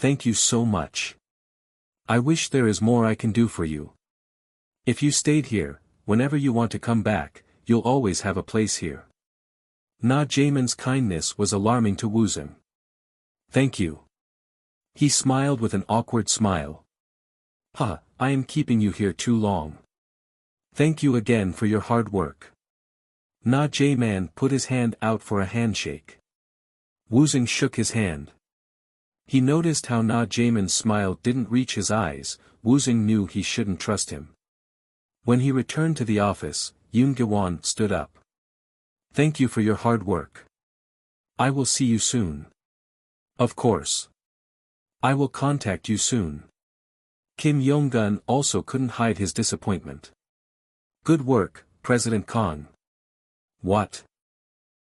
Thank you so much. I wish there is more I can do for you. If you stayed here, whenever you want to come back, you'll always have a place here. Na Jaemin's kindness was alarming to Woosung. Thank you. He smiled with an awkward smile. I am keeping you here too long. Thank you again for your hard work. Na Jaemin put his hand out for a handshake. Woosung shook his hand. He noticed how Na Jaemin's smile didn't reach his eyes. Woosung knew he shouldn't trust him. When he returned to the office, Yoon Gwon stood up. Thank you for your hard work. I will see you soon. Of course. I will contact you soon. Kim Yong-gun also couldn't hide his disappointment. Good work, President Kang. What?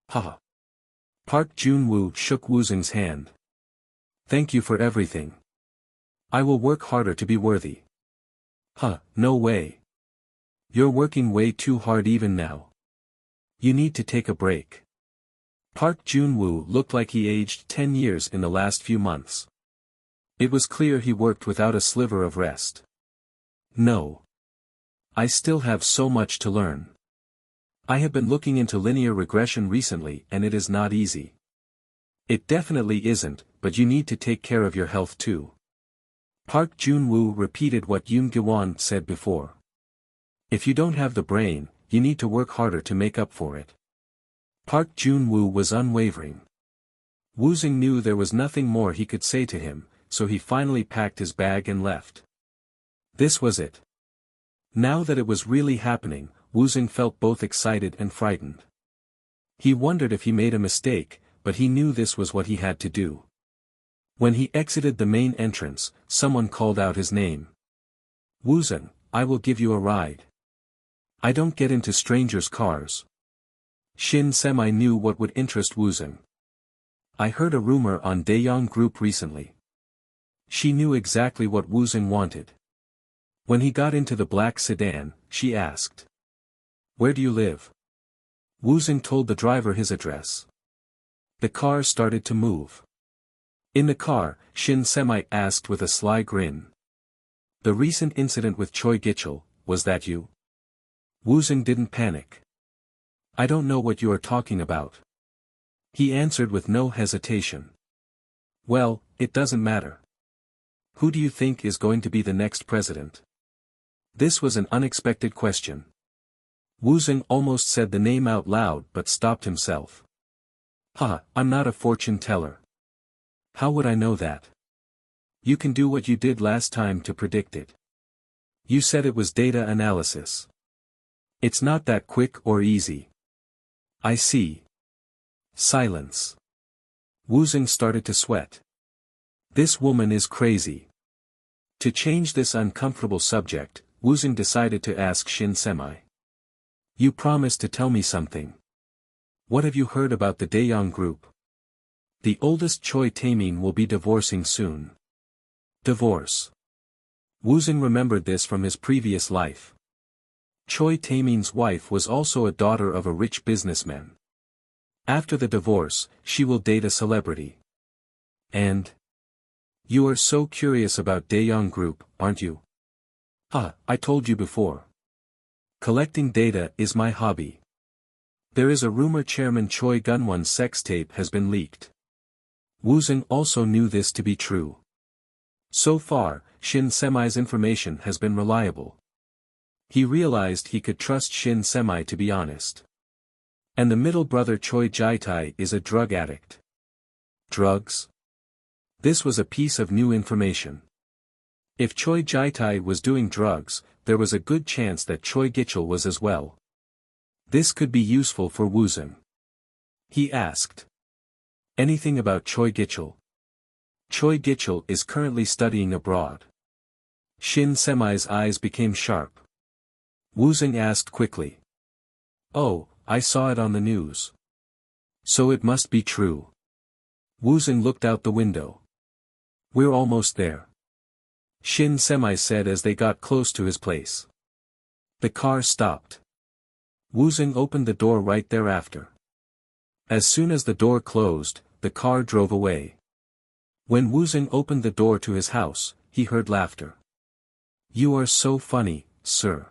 Haha. Park Jun-woo shook Woosung's hand. Thank you for everything. I will work harder to be worthy. No way. You're working way too hard even now. You need to take a break. Park Jun-woo looked like he aged 10 years in the last few months. It was clear he worked without a sliver of rest. No. I still have so much to learn. I have been looking into linear regression recently and it is not easy. It definitely isn't, but you need to take care of your health too. Park Jun-woo repeated what Yoon Gwon said before. If you don't have the brain, you need to work harder to make up for it. Park Jun-woo was unwavering. Woosung knew there was nothing more he could say to him, so he finally packed his bag and left. This was it. Now that it was really happening, Woosung felt both excited and frightened. He wondered if he made a mistake, but he knew this was what he had to do. When he exited the main entrance, someone called out his name. Woosung, I will give you a ride. I don't get into strangers' cars. Shin Semi knew what would interest Woosung. I heard a rumor on Daeyoung Group recently. She knew exactly what Woosung wanted. When he got into the black sedan, she asked. Where do you live? Woosung told the driver his address. The car started to move. In the car, Shin Semi asked with a sly grin. The recent incident with Choi Gichul, was that you? Woosung didn't panic. I don't know what you are talking about. He answered with no hesitation. Well, it doesn't matter. Who do you think is going to be the next president? This was an unexpected question. Woosung almost said the name out loud but stopped himself. I'm not a fortune teller. How would I know that? You can do what you did last time to predict it. You said it was data analysis. It's not that quick or easy. I see. Silence. Woosung started to sweat. This woman is crazy. To change this uncomfortable subject, Woosung decided to ask Shin Semi. You promised to tell me something. What have you heard about the Daeyoung Group? The oldest Choi Taemin will be divorcing soon. Divorce. Woosung remembered this from his previous life. Choi Taemin's wife was also a daughter of a rich businessman. After the divorce, she will date a celebrity. And? You are so curious about Daeyoung Group, aren't you? I told you before. Collecting data is my hobby. There is a rumor Chairman Choi Gun-won's sex tape has been leaked. Woosung also knew this to be true. So far, Shin Semi's information has been reliable. He realized he could trust Shin Semi to be honest. And the middle brother Choi Jae-tae is a drug addict. Drugs? This was a piece of new information. If Choi Jae-tae was doing drugs, there was a good chance that Choi Gichul was as well. This could be useful for Woosung. He asked. Anything about Choi Gichul? Choi Gichul is currently studying abroad. Shin Semi's eyes became sharp. Woosung asked quickly. Oh, I saw it on the news. So it must be true. Woosung looked out the window. We're almost there. Shin Semi said as they got close to his place. The car stopped. Woosung opened the door right thereafter. As soon as the door closed, the car drove away. When Woosung opened the door to his house, he heard laughter. "You are so funny, sir.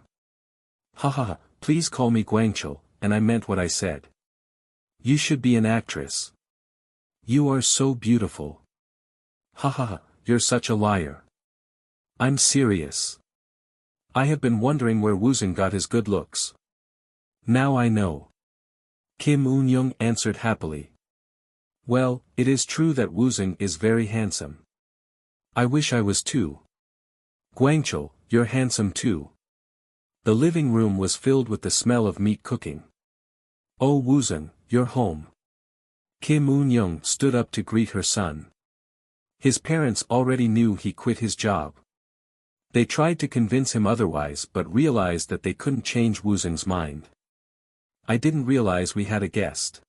Ha ha ha, please call me Guangchul, and I meant what I said. You should be an actress. You are so beautiful. Ha ha ha, you're such a liar. I'm serious. I have been wondering where Woosung got his good looks. Now I know." Kim Woosung answered happily. "Well, it is true that Woosung is very handsome. I wish I was too. Guangchul, you're handsome too." The living room was filled with the smell of meat cooking. "Oh Woosung, you're home." Kim Woosung stood up to greet her son. His parents already knew he quit his job. They tried to convince him otherwise but realized that they couldn't change Woosung's mind. "I didn't realize we had a guest."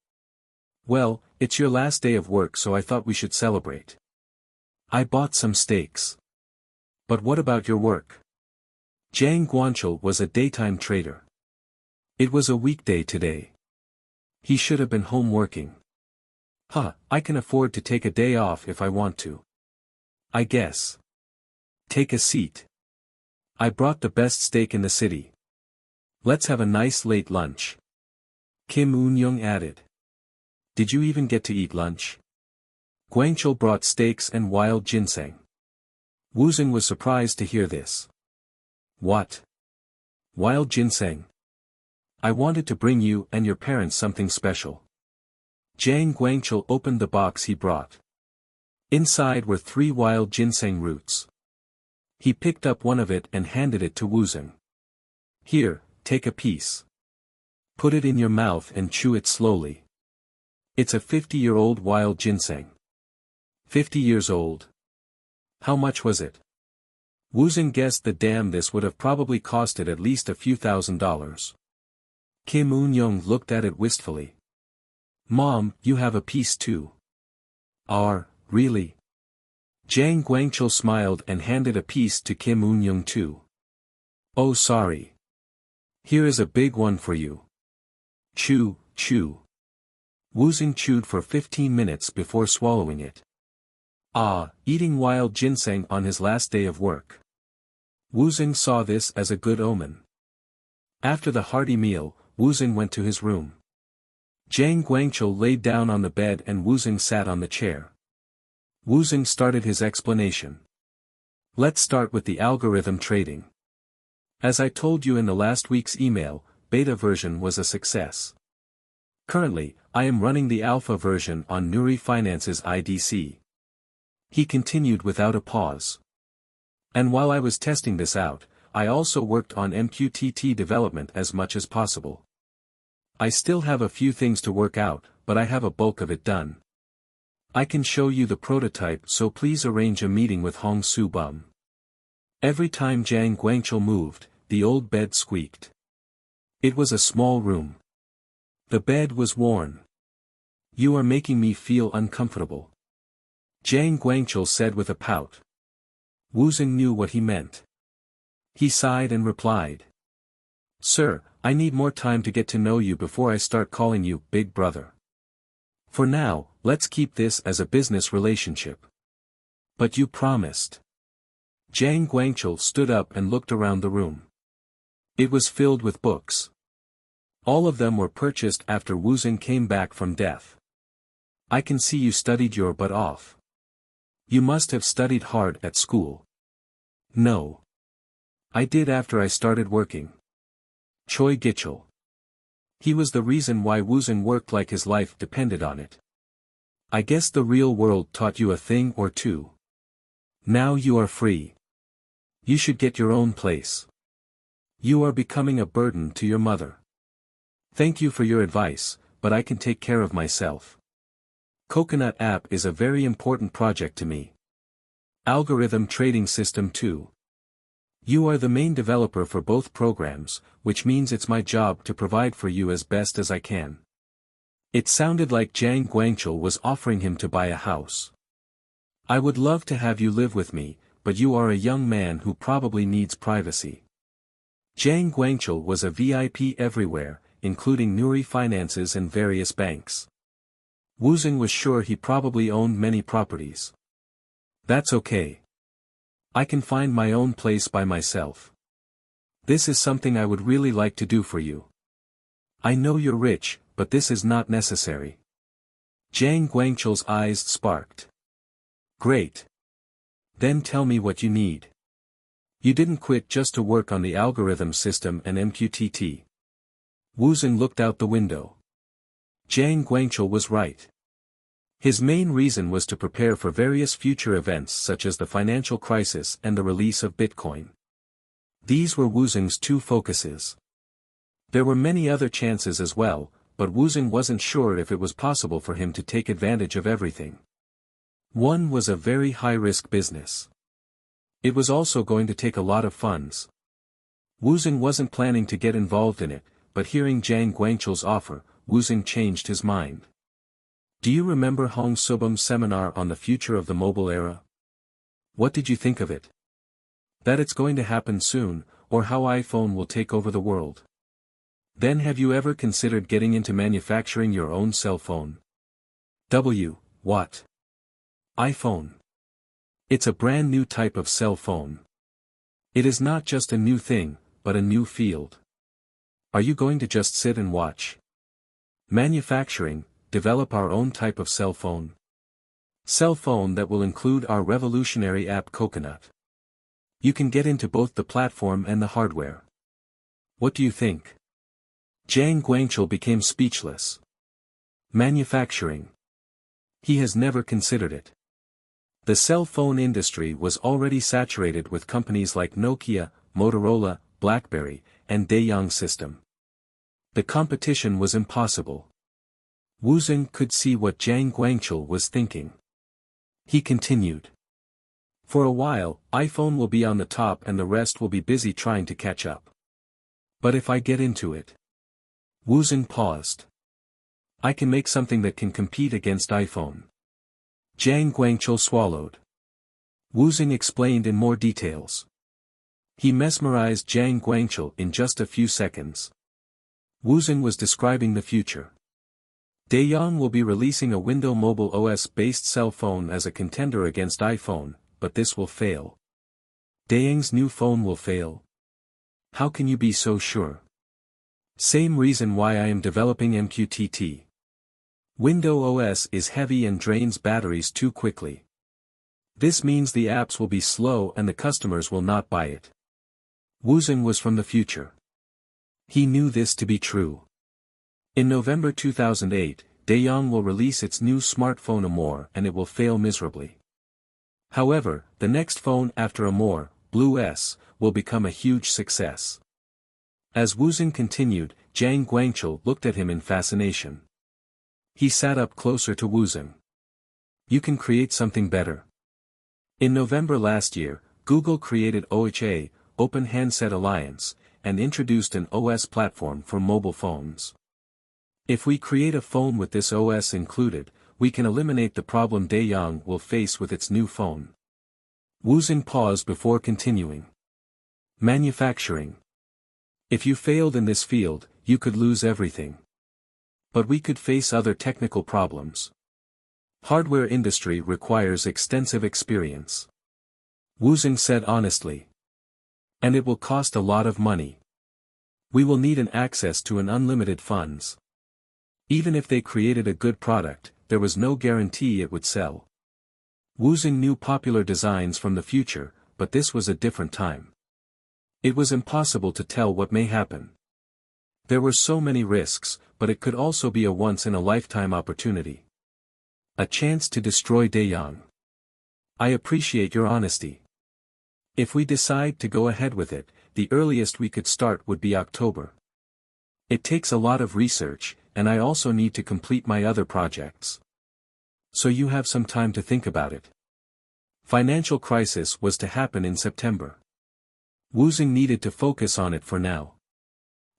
"Well, it's your last day of work so I thought we should celebrate. I bought some steaks." "But what about your work?" Jang Guangchul was a daytime trader. It was a weekday today. He should have been home working. I can afford to take a day off if I want to. I guess. Take a seat. I brought the best steak in the city. Let's have a nice late lunch." Kim Woosung added. "Did you even get to eat lunch?" Guangchul brought steaks and wild ginseng. Woosung was surprised to hear this. "What? Wild ginseng? I wanted to bring you and your parents something special." Jang Guangchul opened the box he brought. Inside were 3 wild ginseng roots. He picked up one of it and handed it to Woosung. "Here, take a piece. Put it in your mouth and chew it slowly. It's a 50-year-old wild ginseng." 50 years old? How much was it? Woosung guessed that this would have probably costed at least a few $1,000s. Kim Woosung looked at it wistfully. "Mom, you have a piece too." Really? Jang Guangchul smiled and handed a piece to Kim Woosung too. "Oh sorry. Here is a big one for you. Chew, chew." Woosung chewed for 15 minutes before swallowing it. Eating wild ginseng on his last day of work. Woosung saw this as a good omen. After the hearty meal, Woosung went to his room. Jang Guangchul laid down on the bed and Woosung sat on the chair. Woosung started his explanation. "Let's start with the algorithm trading. As I told you in the last week's email, beta version was a success. Currently, I am running the alpha version on Nuri Finance's IDC." He continued without a pause. "And while I was testing this out, I also worked on MQTT development as much as possible. I still have a few things to work out, but I have a bulk of it done. I can show you the prototype so please arrange a meeting with Hong Soo Bum." Every time Jang Guangchul moved, the old bed squeaked. It was a small room. The bed was worn. "You are making me feel uncomfortable," Jang Guangchul said with a pout. Woosung knew what he meant. He sighed and replied. "Sir, I need more time to get to know you before I start calling you Big Brother. For now, let's keep this as a business relationship." "But you promised." Jang Guangchul stood up and looked around the room. It was filled with books. All of them were purchased after Woosung came back from death. "I can see you studied your butt off. You must have studied hard at school." "No. I did after I started working." Choi Gichul. He was the reason why Woosung worked like his life depended on it. "I guess the real world taught you a thing or two. Now you are free. You should get your own place. You are becoming a burden to your mother. Thank you for your advice, but I can take care of myself. Coconut app is a very important project to me. Algorithm trading system too. You are the main developer for both programs, which means it's my job to provide for you as best as I can." It sounded like Jang Guangchul was offering him to buy a house. "I would love to have you live with me, but you are a young man who probably needs privacy." Jang Guangchul was a VIP everywhere, including Nuri Finances and various banks. Woosung was sure he probably owned many properties. That's okay. I can find my own place by myself. This is something I would really like to do for you. I know you're rich, but this is not necessary. Jiang Guangqiu's eyes sparked. Great. Then tell me what you need. You didn't quit just to work on the algorithm system and MQTT. Woosung looked out the window. Jiang Guangqiu was right. His main reason was to prepare for various future events such as the financial crisis and the release of Bitcoin. These were Woosung's two focuses. There were many other chances as well, but Woosung wasn't sure if it was possible for him to take advantage of everything. One was a very high-risk business. It was also going to take a lot of funds. Woosung wasn't planning to get involved in it, but hearing Jiang Guangqiu's offer, Woosung changed his mind. Do you remember Hong Subum's seminar on the future of the mobile era? What did you think of it? That it's going to happen soon, or how iPhone will take over the world. Then have you ever considered getting into manufacturing your own cell phone? What? iPhone. It's a brand new type of cell phone. It is not just a new thing, but a new field. Are you going to just sit and watch? Manufacturing, develop our own type of cell phone. Cell phone that will include our revolutionary app Coconut. You can get into both the platform and the hardware. What do you think? Jiang Guangqiu became speechless. Manufacturing. He has never considered it. The cell phone industry was already saturated with companies like Nokia, Motorola, BlackBerry, and Daeyang System. The competition was impossible. Woosung could see what Jiang Guangqiu was thinking. He continued. For a while, iPhone will be on the top and the rest will be busy trying to catch up. But if I get into it. Woosung paused. I can make something that can compete against iPhone. Jiang Guangqiu swallowed. Woosung explained in more details. He mesmerized Jiang Guangqiu in just a few seconds. Woosung was describing the future. Daeyang will be releasing a Windows Mobile OS-based cell phone as a contender against iPhone, but this will fail. Daeyang's new phone will fail. How can you be so sure? Same reason why I am developing MQTT. Windows OS is heavy and drains batteries too quickly. This means the apps will be slow and the customers will not buy it. Woosung was from the future. He knew this to be true. In November 2008, Daeyang will release its new smartphone Amore and it will fail miserably. However, the next phone after Amore, Blue S, will become a huge success. As Woosung continued, Jiang Guangqiu looked at him in fascination. He sat up closer to Woosung. You can create something better. In November last year, Google created OHA, Open Handset Alliance, and introduced an OS platform for mobile phones. If we create a phone with this OS included, we can eliminate the problem Daeyang will face with its new phone. Woosung paused before continuing. Manufacturing. If you failed in this field, you could lose everything. But we could face other technical problems. Hardware industry requires extensive experience. Woosung said honestly. And it will cost a lot of money. We will need an access to an unlimited funds. Even if they created a good product, there was no guarantee it would sell. Woosung knew popular designs from the future, but this was a different time. It was impossible to tell what may happen. There were so many risks, but it could also be a once-in-a-lifetime opportunity. A chance to destroy Daeyang. I appreciate your honesty. If we decide to go ahead with it, the earliest we could start would be October. It takes a lot of research, and I also need to complete my other projects. So you have some time to think about it. Financial crisis was to happen in September. Woosung needed to focus on it for now.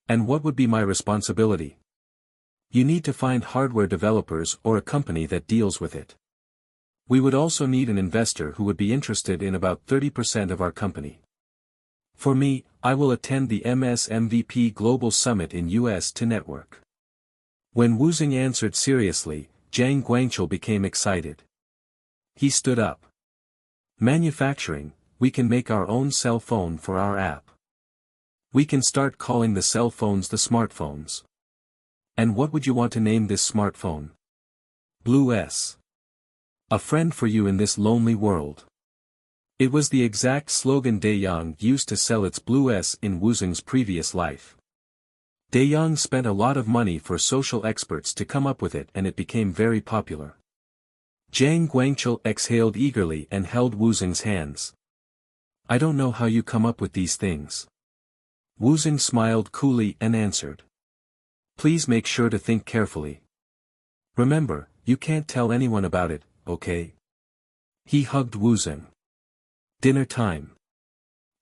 And what would be my responsibility? You need to find hardware developers or a company that deals with it. We would also need an investor who would be interested in about 30% of our company. For me, I will attend the MS-MVP Global Summit in US to network. When Woosung answered seriously, Jiang Guangqiu became excited. He stood up. Manufacturing, we can make our own cell phone for our app. We can start calling the cell phones the smartphones. And what would you want to name this smartphone? Blue S. A friend for you in this lonely world. It was the exact slogan Daeyang used to sell its Blue S in Woosung's previous life. Daeyang spent a lot of money for social experts to come up with it, and it became very popular. Jang Guangchul exhaled eagerly and held Woosung's hands. I don't know how you come up with these things. Woosung smiled coolly and answered. Please make sure to think carefully. Remember, you can't tell anyone about it, okay? He hugged Woosung. Dinner time.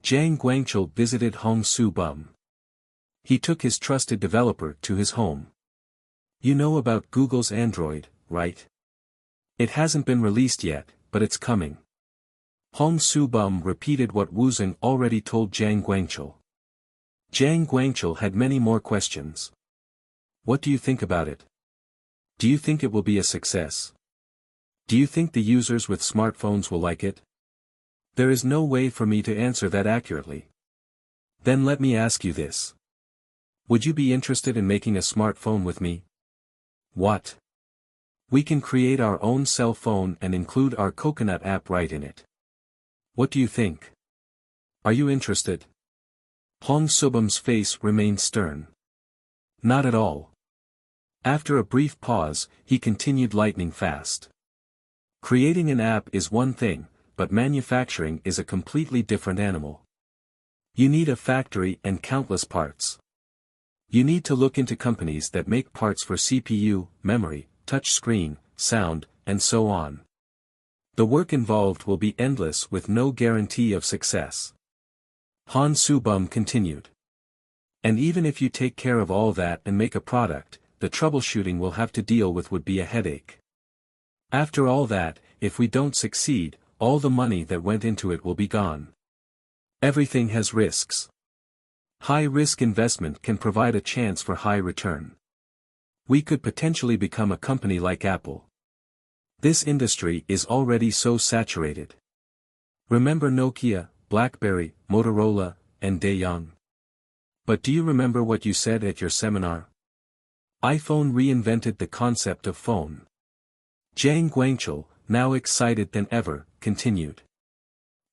Jang Guangchul visited Hong Soo Bum. He took his trusted developer to his home. You know about Google's Android, right? It hasn't been released yet, but it's coming. Hong Soo Bum repeated what Woosung already told Jang Guangchul. Jang Guangchul had many more questions. What do you think about it? Do you think it will be a success? Do you think the users with smartphones will like it? There is no way for me to answer that accurately. Then let me ask you this. Would you be interested in making a smartphone with me? What? We can create our own cell phone and include our coconut app right in it. What do you think? Are you interested? Hong Subum's face remained stern. Not at all. After a brief pause, he continued lightning fast. Creating an app is one thing, but manufacturing is a completely different animal. You need a factory and countless parts. You need to look into companies that make parts for CPU, memory, touch screen, sound, and so on. The work involved will be endless with no guarantee of success. Han Subum continued. And even if you take care of all that and make a product, the troubleshooting we'll have to deal with would be a headache. After all that, if we don't succeed, all the money that went into it will be gone. Everything has risks. High-risk investment can provide a chance for high return. We could potentially become a company like Apple. This industry is already so saturated. Remember Nokia, BlackBerry, Motorola, and Daeyang? But do you remember what you said at your seminar? iPhone reinvented the concept of phone. Jang Guangchul, now excited than ever, continued.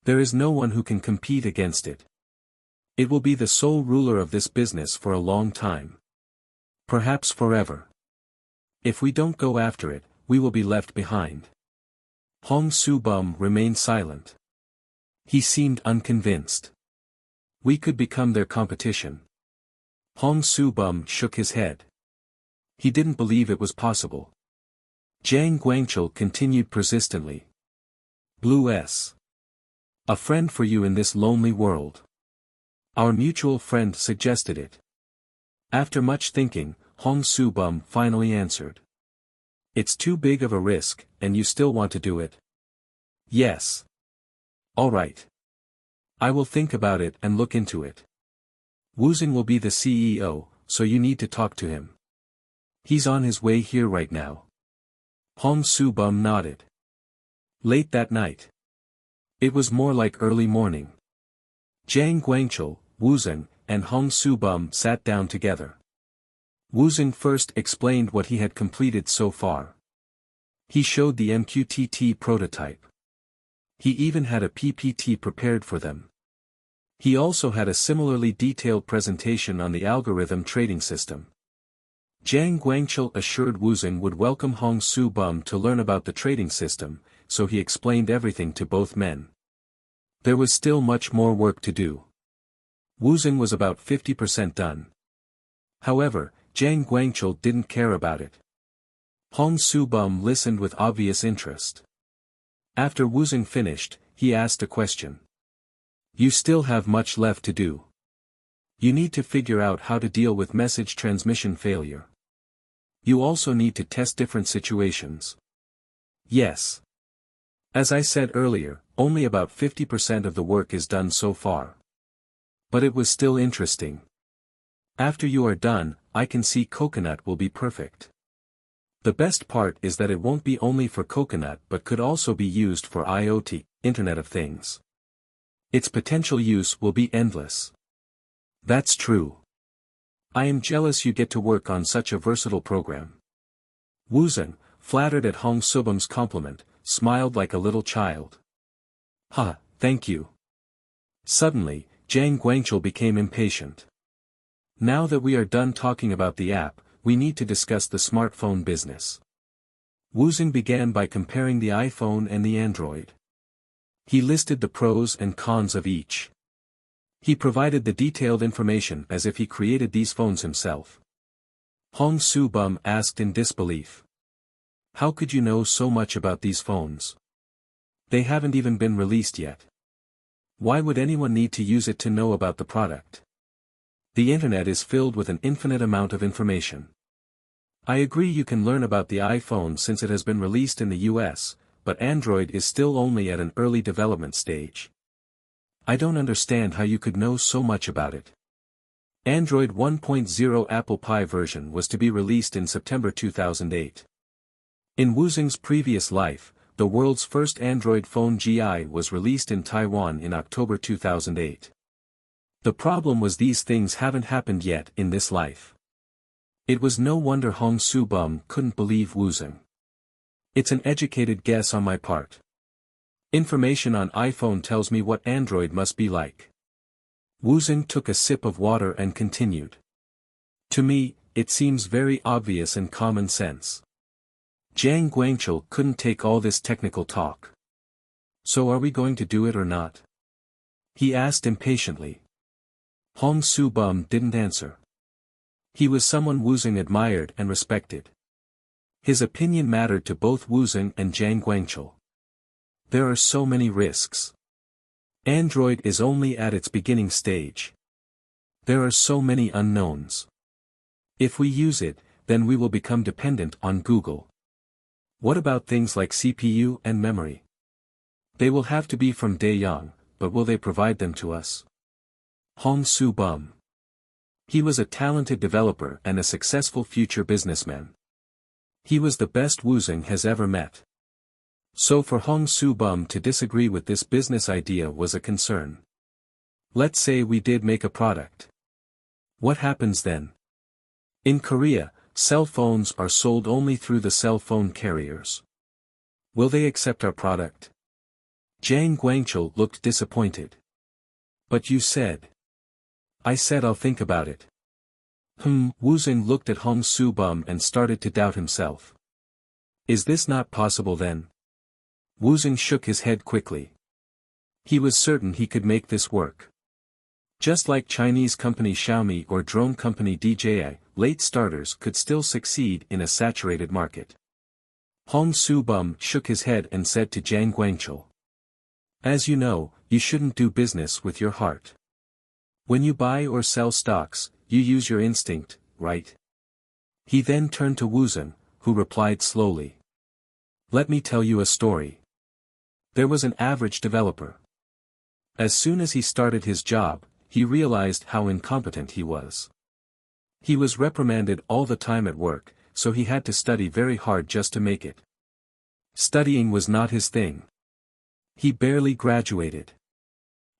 There is no one who can compete against it. It will be the sole ruler of this business for a long time. Perhaps forever. If we don't go after it, we will be left behind. Hong Subum remained silent. He seemed unconvinced. We could become their competition. Hong Subum shook his head. He didn't believe it was possible. Jang Guangchul continued persistently. Blue S. A friend for you in this lonely world. Our mutual friend suggested it. After much thinking, Hong Subum finally answered. It's too big of a risk, and you still want to do it? Yes. All right. I will think about it and look into it. Woosung will be the CEO, so you need to talk to him. He's on his way here right now. Hong Subum nodded. Late that night. It was more like early morning. Jang Guangchul, Woosung, and Hong Subum sat down together. Woosung first explained what he had completed so far. He showed the MQTT prototype. He even had a PPT prepared for them. He also had a similarly detailed presentation on the algorithm trading system. Jang Guangchul assured Woosung would welcome Hong Subum to learn about the trading system, so he explained everything to both men. There was still much more work to do. Woosung was about 50% done. However, Jang Guangchul didn't care about it. Hong Subum listened with obvious interest. After Woosung finished, he asked a question. You still have much left to do. You need to figure out how to deal with message transmission failure. You also need to test different situations. Yes. As I said earlier, only about 50% of the work is done so far. But it was still interesting. After you are done, I can see coconut will be perfect. The best part is that it won't be only for coconut but could also be used for IoT, Internet of Things. Its potential use will be endless. That's true. I am jealous you get to work on such a versatile program. Woosung, flattered at Hong Subum's compliment, smiled like a little child. Ha, thank you. Suddenly, Jiang Guangchul became impatient. Now that we are done talking about the app, we need to discuss the smartphone business. Woosung began by comparing the iPhone and the Android. He listed the pros and cons of each. He provided the detailed information as if he created these phones himself. Hong Subum asked in disbelief. How could you know so much about these phones? They haven't even been released yet. Why would anyone need to use it to know about the product? The internet is filled with an infinite amount of information. I agree you can learn about the iPhone since it has been released in the US, but Android is still only at an early development stage. I don't understand how you could know so much about it. Android 1.0 Apple Pie version was to be released in September 2008. In Woosung's previous life, the world's first Android phone GI was released in Taiwan in October 2008. The problem was these things haven't happened yet in this life. It was no wonder Hong Subum couldn't believe Woosung. It's an educated guess on my part. Information on iPhone tells me what Android must be like. Woosung took a sip of water and continued. To me, it seems very obvious and common sense. Jiang Guangchul couldn't take all this technical talk. So are we going to do it or not? He asked impatiently. Hong Subum didn't answer. He was someone Woosung admired and respected. His opinion mattered to both Woosung and Jiang Guangchul. There are so many risks. Android is only at its beginning stage. There are so many unknowns. If we use it, then we will become dependent on Google. What about things like CPU and memory? They will have to be from day young, but will they provide them to us? Hong Subum. He was a talented developer and a successful future businessman. He was the best Woosung has ever met. So for Hong Subum to disagree with this business idea was a concern. Let's say we did make a product. What happens then? In Korea, cell phones are sold only through the cell phone carriers. Will they accept our product? Jiang Guangchul looked disappointed. But you said. I said I'll think about it. Woosung looked at Hong Subum and started to doubt himself. Is this not possible then? Woosung shook his head quickly. He was certain he could make this work. Just like Chinese company Xiaomi or drone company DJI, late starters could still succeed in a saturated market. Hong Subum shook his head and said to Jiang Guangchul. As you know, you shouldn't do business with your heart. When you buy or sell stocks, you use your instinct, right? He then turned to Woosung, who replied slowly. Let me tell you a story. There was an average developer. As soon as he started his job, he realized how incompetent he was. He was reprimanded all the time at work, so he had to study very hard just to make it. Studying was not his thing. He barely graduated.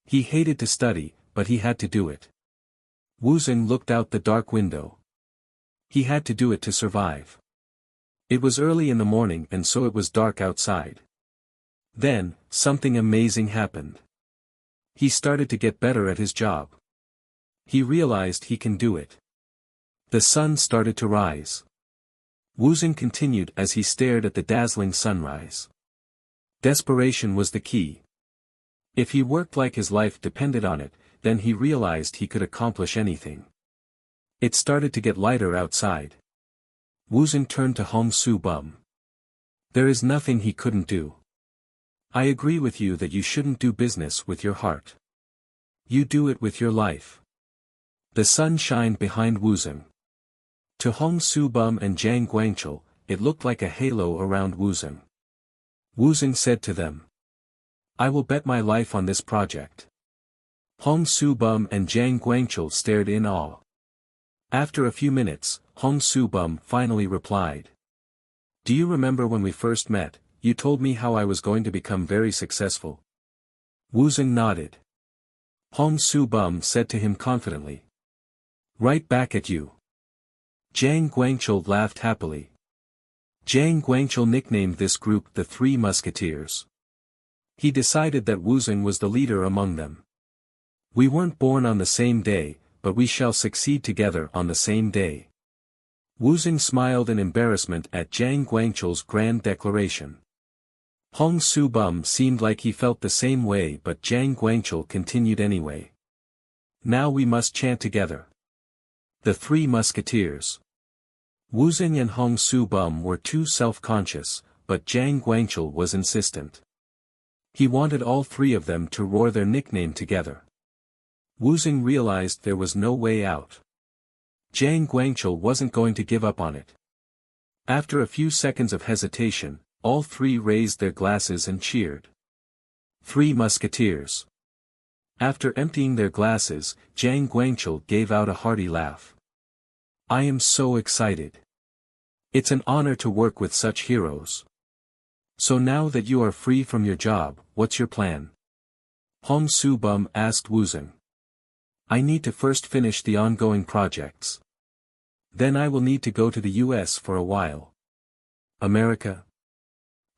He hated to study, but he had to do it. Woosung looked out the dark window. He had to do it to survive. It was early in the morning and so it was dark outside. Then, something amazing happened. He started to get better at his job. He realized he can do it. The sun started to rise. Woosung continued as he stared at the dazzling sunrise. Desperation was the key. If he worked like his life depended on it, then he realized he could accomplish anything. It started to get lighter outside. Woosung turned to Hong Subum. There is nothing he couldn't do. I agree with you that you shouldn't do business with your heart. You do it with your life. The sun shined behind Woosung. To Hong Subum and Jiang Guangchul, it looked like a halo around Woosung. Woosung said to them. I will bet my life on this project. Hong Subum and Jiang Guangchul stared in awe. After a few minutes, Hong Subum finally replied. Do you remember when we first met, you told me how I was going to become very successful? Woosung nodded. Hong Soo-bum said to him confidently. Right back at you. Jang Guangchul laughed happily. Jang Guangchul nicknamed this group the Three Musketeers. He decided that Woosung was the leader among them. We weren't born on the same day, but we shall succeed together on the same day. Woosung smiled in embarrassment at Jang Guangchul's grand declaration. Hong Soo-bum seemed like he felt the same way, but Jang Guangchul continued anyway. Now we must chant together. The Three Musketeers. Woosung and Hong Soo-bum were too self-conscious, but Jang Guangchul was insistent. He wanted all three of them to roar their nickname together. Woosung realized there was no way out. Jang Guangchul wasn't going to give up on it. After a few seconds of hesitation, all three raised their glasses and cheered. Three Musketeers. After emptying their glasses, Jang Guangchul gave out a hearty laugh. I am so excited. It's an honor to work with such heroes. So now that you are free from your job, what's your plan? Hong Soo-bum asked Woosung. I need to first finish the ongoing projects. Then I will need to go to the US for a while. America?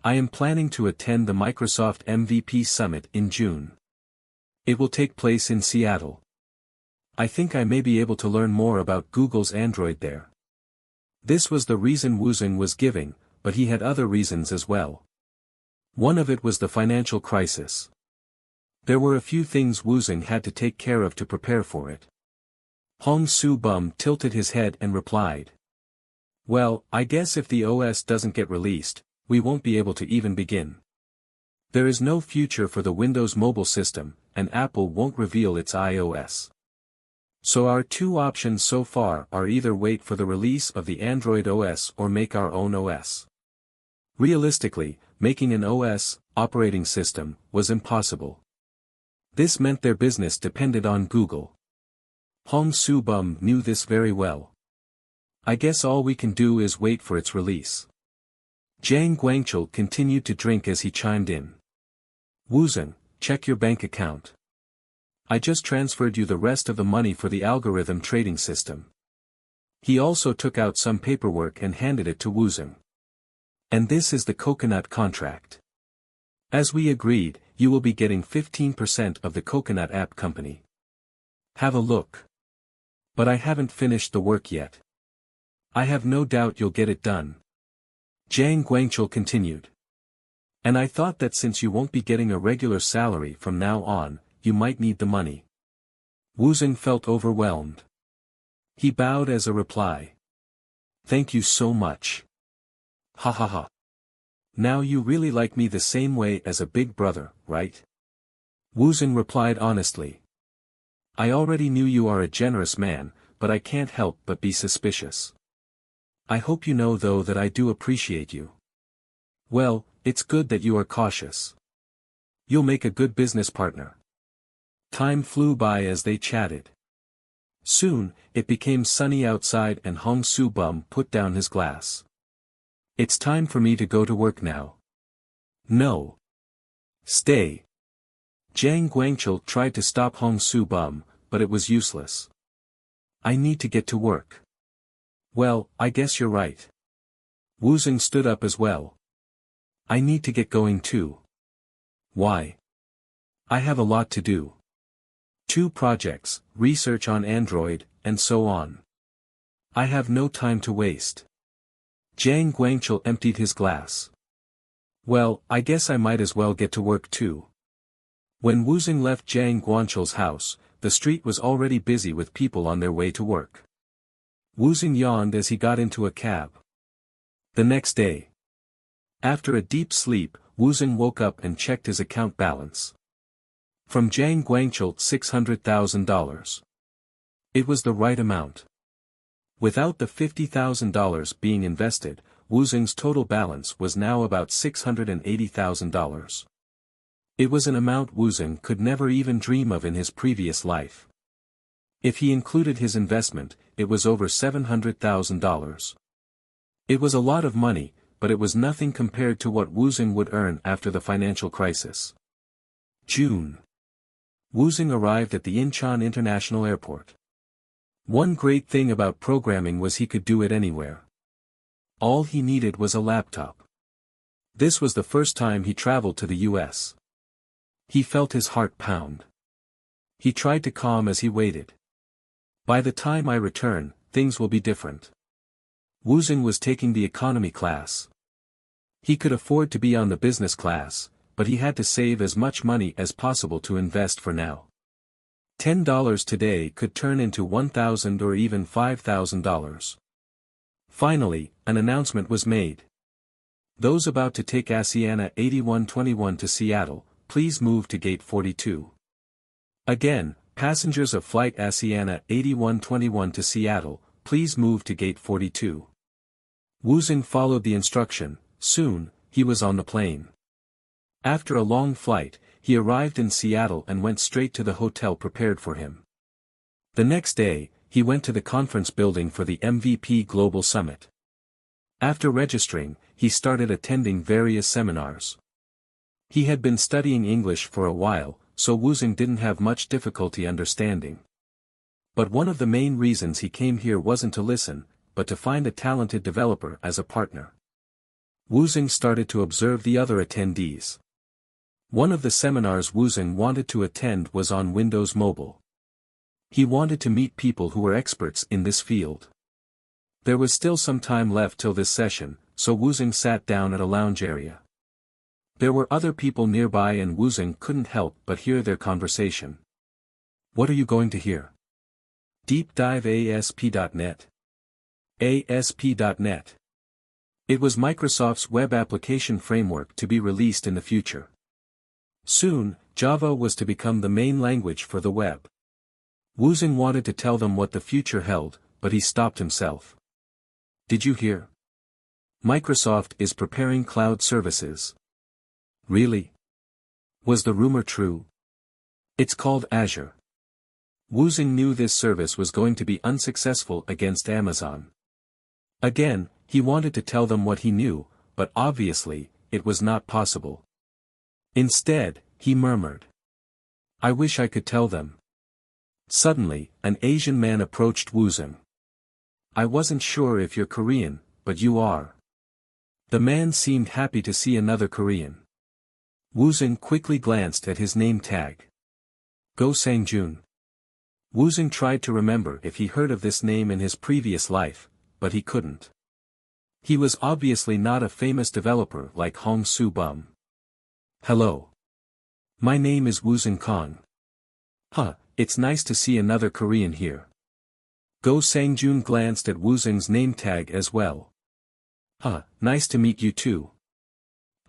I am planning to attend the Microsoft MVP Summit in June. It will take place in Seattle. I think I may be able to learn more about Google's Android there. This was the reason Woosung was giving, but he had other reasons as well. One of it was the financial crisis. There were a few things Woosung had to take care of to prepare for it. Hong Soo-bum tilted his head and replied. Well, I guess if the OS doesn't get released, we won't be able to even begin. There is no future for the Windows mobile system, and Apple won't reveal its iOS. So our two options so far are either wait for the release of the Android OS or make our own OS. Realistically, making an OS, operating system, was impossible. This meant their business depended on Google. Hong Soo-bum knew this very well. I guess all we can do is wait for its release. Jang Guangchul continued to drink as he chimed in. Woosung, check your bank account. I just transferred you the rest of the money for the algorithm trading system. He also took out some paperwork and handed it to Woosung. And this is the coconut contract. As we agreed, you will be getting 15% of the Coconut App Company. Have a look. But I haven't finished the work yet. I have no doubt you'll get it done. Jang Guangchul continued. And I thought that since you won't be getting a regular salary from now on, you might need the money. Woosung felt overwhelmed. He bowed as a reply. Thank you so much. Ha ha ha. Now you really like me the same way as a big brother, right? Woosung replied honestly. I already knew you are a generous man, but I can't help but be suspicious. I hope you know though that I do appreciate you. Well, it's good that you are cautious. You'll make a good business partner. Time flew by as they chatted. Soon, it became sunny outside and Hong Soo-bum put down his glass. It's time for me to go to work now. No. Stay. Jang Guangchul tried to stop Hong Soo-bum, but it was useless. I need to get to work. Well, I guess you're right. Woosung stood up as well. I need to get going too. Why? I have a lot to do. 2 projects, research on Android, and so on. I have no time to waste. Jang Guangchul emptied his glass. Well, I guess I might as well get to work too. When Woosung left Jang Guangchul's house, the street was already busy with people on their way to work. Woosung yawned as he got into a cab. The next day. After a deep sleep, Woosung woke up and checked his account balance. From Jang Guangchul $600,000. It was the right amount. Without the $50,000 being invested, Woosung's total balance was now about $680,000. It was an amount Woosung could never even dream of in his previous life. If he included his investment, it was over $700,000. It was a lot of money, but it was nothing compared to what Woosung would earn after the financial crisis. June. Woosung arrived at the Incheon International Airport. One great thing about programming was he could do it anywhere. All he needed was a laptop. This was the first time he traveled to the US. He felt his heart pound. He tried to calm as he waited. By the time I return, things will be different. Woosung was taking the economy class. He could afford to be on the business class, but he had to save as much money as possible to invest for now. $10 today could turn into $1,000 or even $5,000. Finally, an announcement was made. Those about to take Asiana 8121 to Seattle, please move to gate 42. Again, passengers of flight Asiana 8121 to Seattle, please move to gate 42. Woosung followed the instruction. Soon, he was on the plane. After a long flight, he arrived in Seattle and went straight to the hotel prepared for him. The next day, he went to the conference building for the MVP Global Summit. After registering, he started attending various seminars. He had been studying English for a while, so Woosung didn't have much difficulty understanding. But one of the main reasons he came here wasn't to listen, but to find a talented developer as a partner. Woosung started to observe the other attendees. One of the seminars Woosung wanted to attend was on Windows Mobile. He wanted to meet people who were experts in this field. There was still some time left till this session, so Woosung sat down at a lounge area. There were other people nearby and Woosung couldn't help but hear their conversation. What are you going to hear? Deep Dive ASP.NET. ASP.NET. It was Microsoft's web application framework to be released in the future. Soon, Java was to become the main language for the web. Woosung wanted to tell them what the future held, but he stopped himself. Did you hear? Microsoft is preparing cloud services. Really? Was the rumor true? It's called Azure. Woosung knew this service was going to be unsuccessful against Amazon. Again, he wanted to tell them what he knew, but obviously, it was not possible. Instead, he murmured. I wish I could tell them. Suddenly, an Asian man approached Woosung. I wasn't sure if you're Korean, but you are. The man seemed happy to see another Korean. Woosung quickly glanced at his name tag. Go Sang-jun. Woosung tried to remember if he heard of this name in his previous life, but he couldn't. He was obviously not a famous developer like Hong Soo Bum. Hello. My name is Woosung Kang. Huh, it's nice to see another Korean here. Go Sang-jun glanced at Woosung's name tag as well. Huh, nice to meet you too.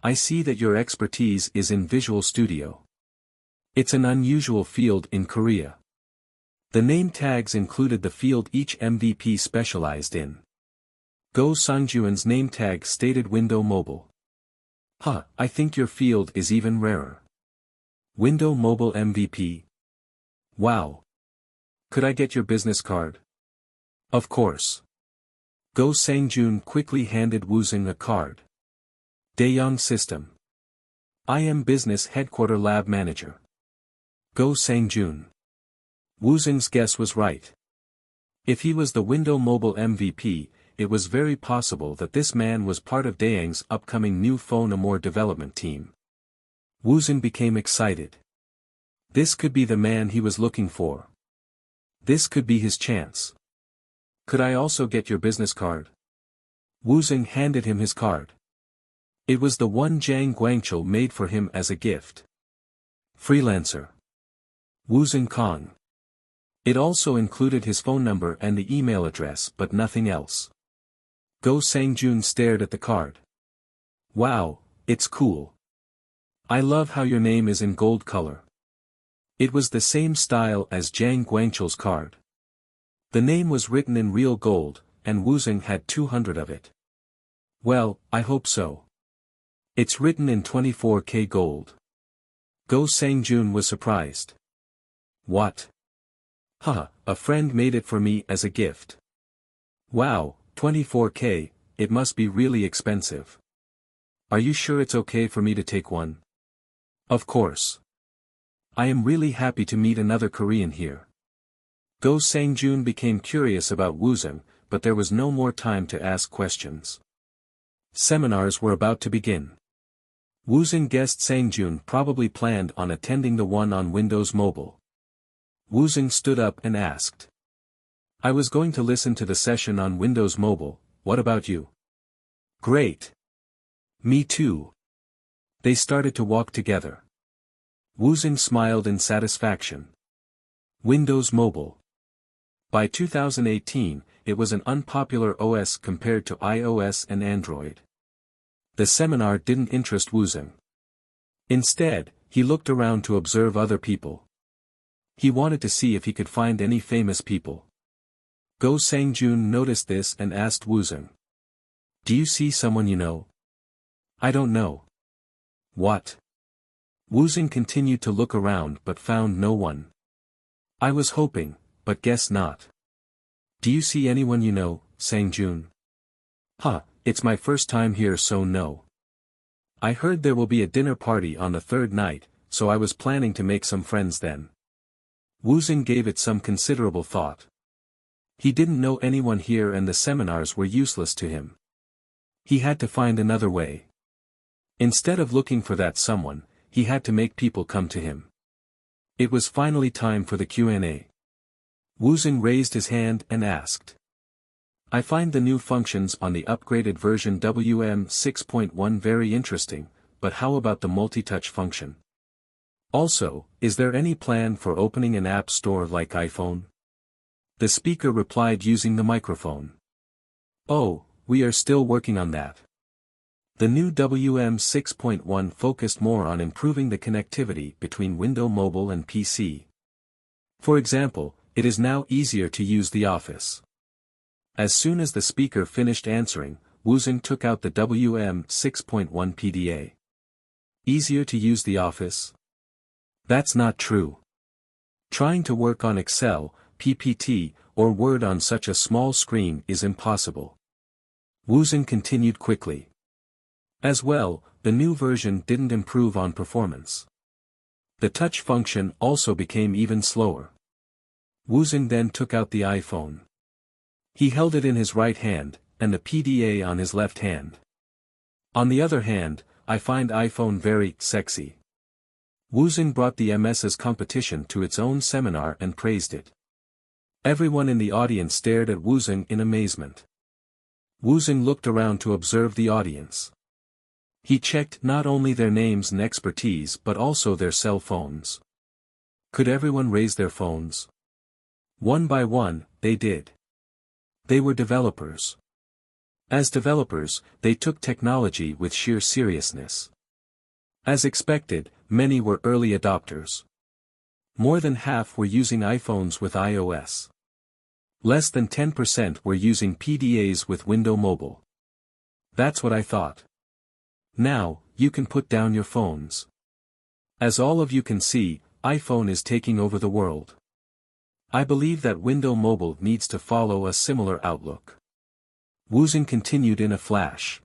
I see that your expertise is in Visual Studio. It's an unusual field in Korea. The name tags included the field each MVP specialized in. Go Sang-jun's name tag stated Window Mobile. Huh, I think your field is even rarer. Window Mobile MVP. Wow. Could I get your business card? Of course. Go Sang-jun quickly handed Woosung a card. Daeyoung System. I am Business Headquarter Lab Manager. Go Sang-jun. Woosung's guess was right. If he was the Window Mobile MVP, it was very possible that this man was part of Daeyoung's upcoming new phone Amore development team. Woosung became excited. This could be the man he was looking for. This could be his chance. Could I also get your business card? Woosung handed him his card. It was the one Jang Guangchul made for him as a gift. Freelancer. Woosung Kang. It also included his phone number and the email address but nothing else. Go Sang-jun stared at the card. Wow, it's cool. I love how your name is in gold color. It was the same style as Jang Guangchul's card. The name was written in real gold, and Woosung had 200 of it. Well, I hope so. It's written in 24K gold. Go Sang-jun was surprised. What? Haha, a friend made it for me as a gift. Wow, 24K, it must be really expensive. Are you sure it's okay for me to take one? Of course. I am really happy to meet another Korean here. Go Sang-jun became curious about Woosung, but there was no more time to ask questions. Seminars were about to begin. Woosung guessed Sang-jun probably planned on attending the one on Windows Mobile. Woosung stood up and asked. I was going to listen to the session on Windows Mobile, what about you? Great. Me too. They started to walk together. Woosung smiled in satisfaction. Windows Mobile. By 2018, it was an unpopular OS compared to iOS and Android. The seminar didn't interest Woosung. Instead, he looked around to observe other people. He wanted to see if he could find any famous people. Go Sang-jun noticed this and asked Woosung. Do you see someone you know? I don't know. What? Woosung continued to look around but found no one. I was hoping, but guess not. Do you see anyone you know, Sang-jun? Huh, it's my first time here so no. I heard there will be a dinner party on the third night, so I was planning to make some friends then. Woosung gave it some considerable thought. He didn't know anyone here and the seminars were useless to him. He had to find another way. Instead of looking for that someone, he had to make people come to him. It was finally time for the Q&A. Woosung raised his hand and asked. I find the new functions on the upgraded version WM 6.1 very interesting, but how about the multi-touch function? Also, is there any plan for opening an app store like iPhone? The speaker replied using the microphone. Oh, we are still working on that. The new WM 6.1 focused more on improving the connectivity between Windows Mobile and PC. For example, it is now easier to use the Office. As soon as the speaker finished answering, Woosung took out the WM 6.1 PDA. Easier to use the Office? That's not true. Trying to work on Excel, PPT, or Word on such a small screen is impossible. Woosung continued quickly. As well, the new version didn't improve on performance. The touch function also became even slower. Woosung then took out the iPhone. He held it in his right hand, and the PDA on his left hand. On the other hand, I find iPhone very sexy. Woosung brought the MS's competition to its own seminar and praised it. Everyone in the audience stared at Woosung in amazement. Woosung looked around to observe the audience. He checked not only their names and expertise but also their cell phones. Could everyone raise their phones? One by one, they did. They were developers. As developers, they took technology with sheer seriousness. As expected, many were early adopters. More than half were using iPhones with iOS. Less than 10% were using PDAs with Windows Mobile. That's what I thought. Now, you can put down your phones. As all of you can see, iPhone is taking over the world. I believe that Windows Mobile needs to follow a similar outlook. Woosung continued in a flash.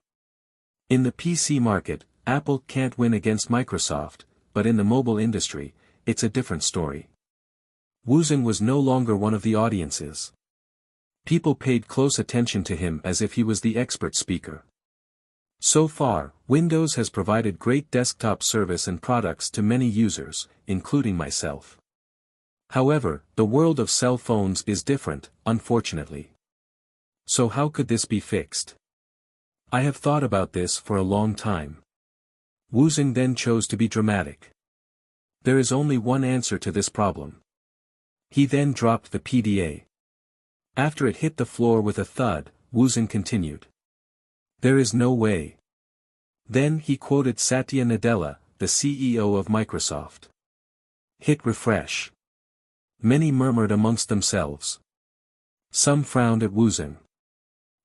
In the PC market, Apple can't win against Microsoft, but in the mobile industry, it's a different story. Woosung was no longer one of the audiences. People paid close attention to him as if he was the expert speaker. So far, Windows has provided great desktop service and products to many users, including myself. However, the world of cell phones is different, unfortunately. So how could this be fixed? I have thought about this for a long time. Woosung then chose to be dramatic. There is only one answer to this problem. He then dropped the PDA. After it hit the floor with a thud, Woosung continued. There is no way. Then he quoted Satya Nadella, the CEO of Microsoft. Hit refresh. Many murmured amongst themselves. Some frowned at Woosung.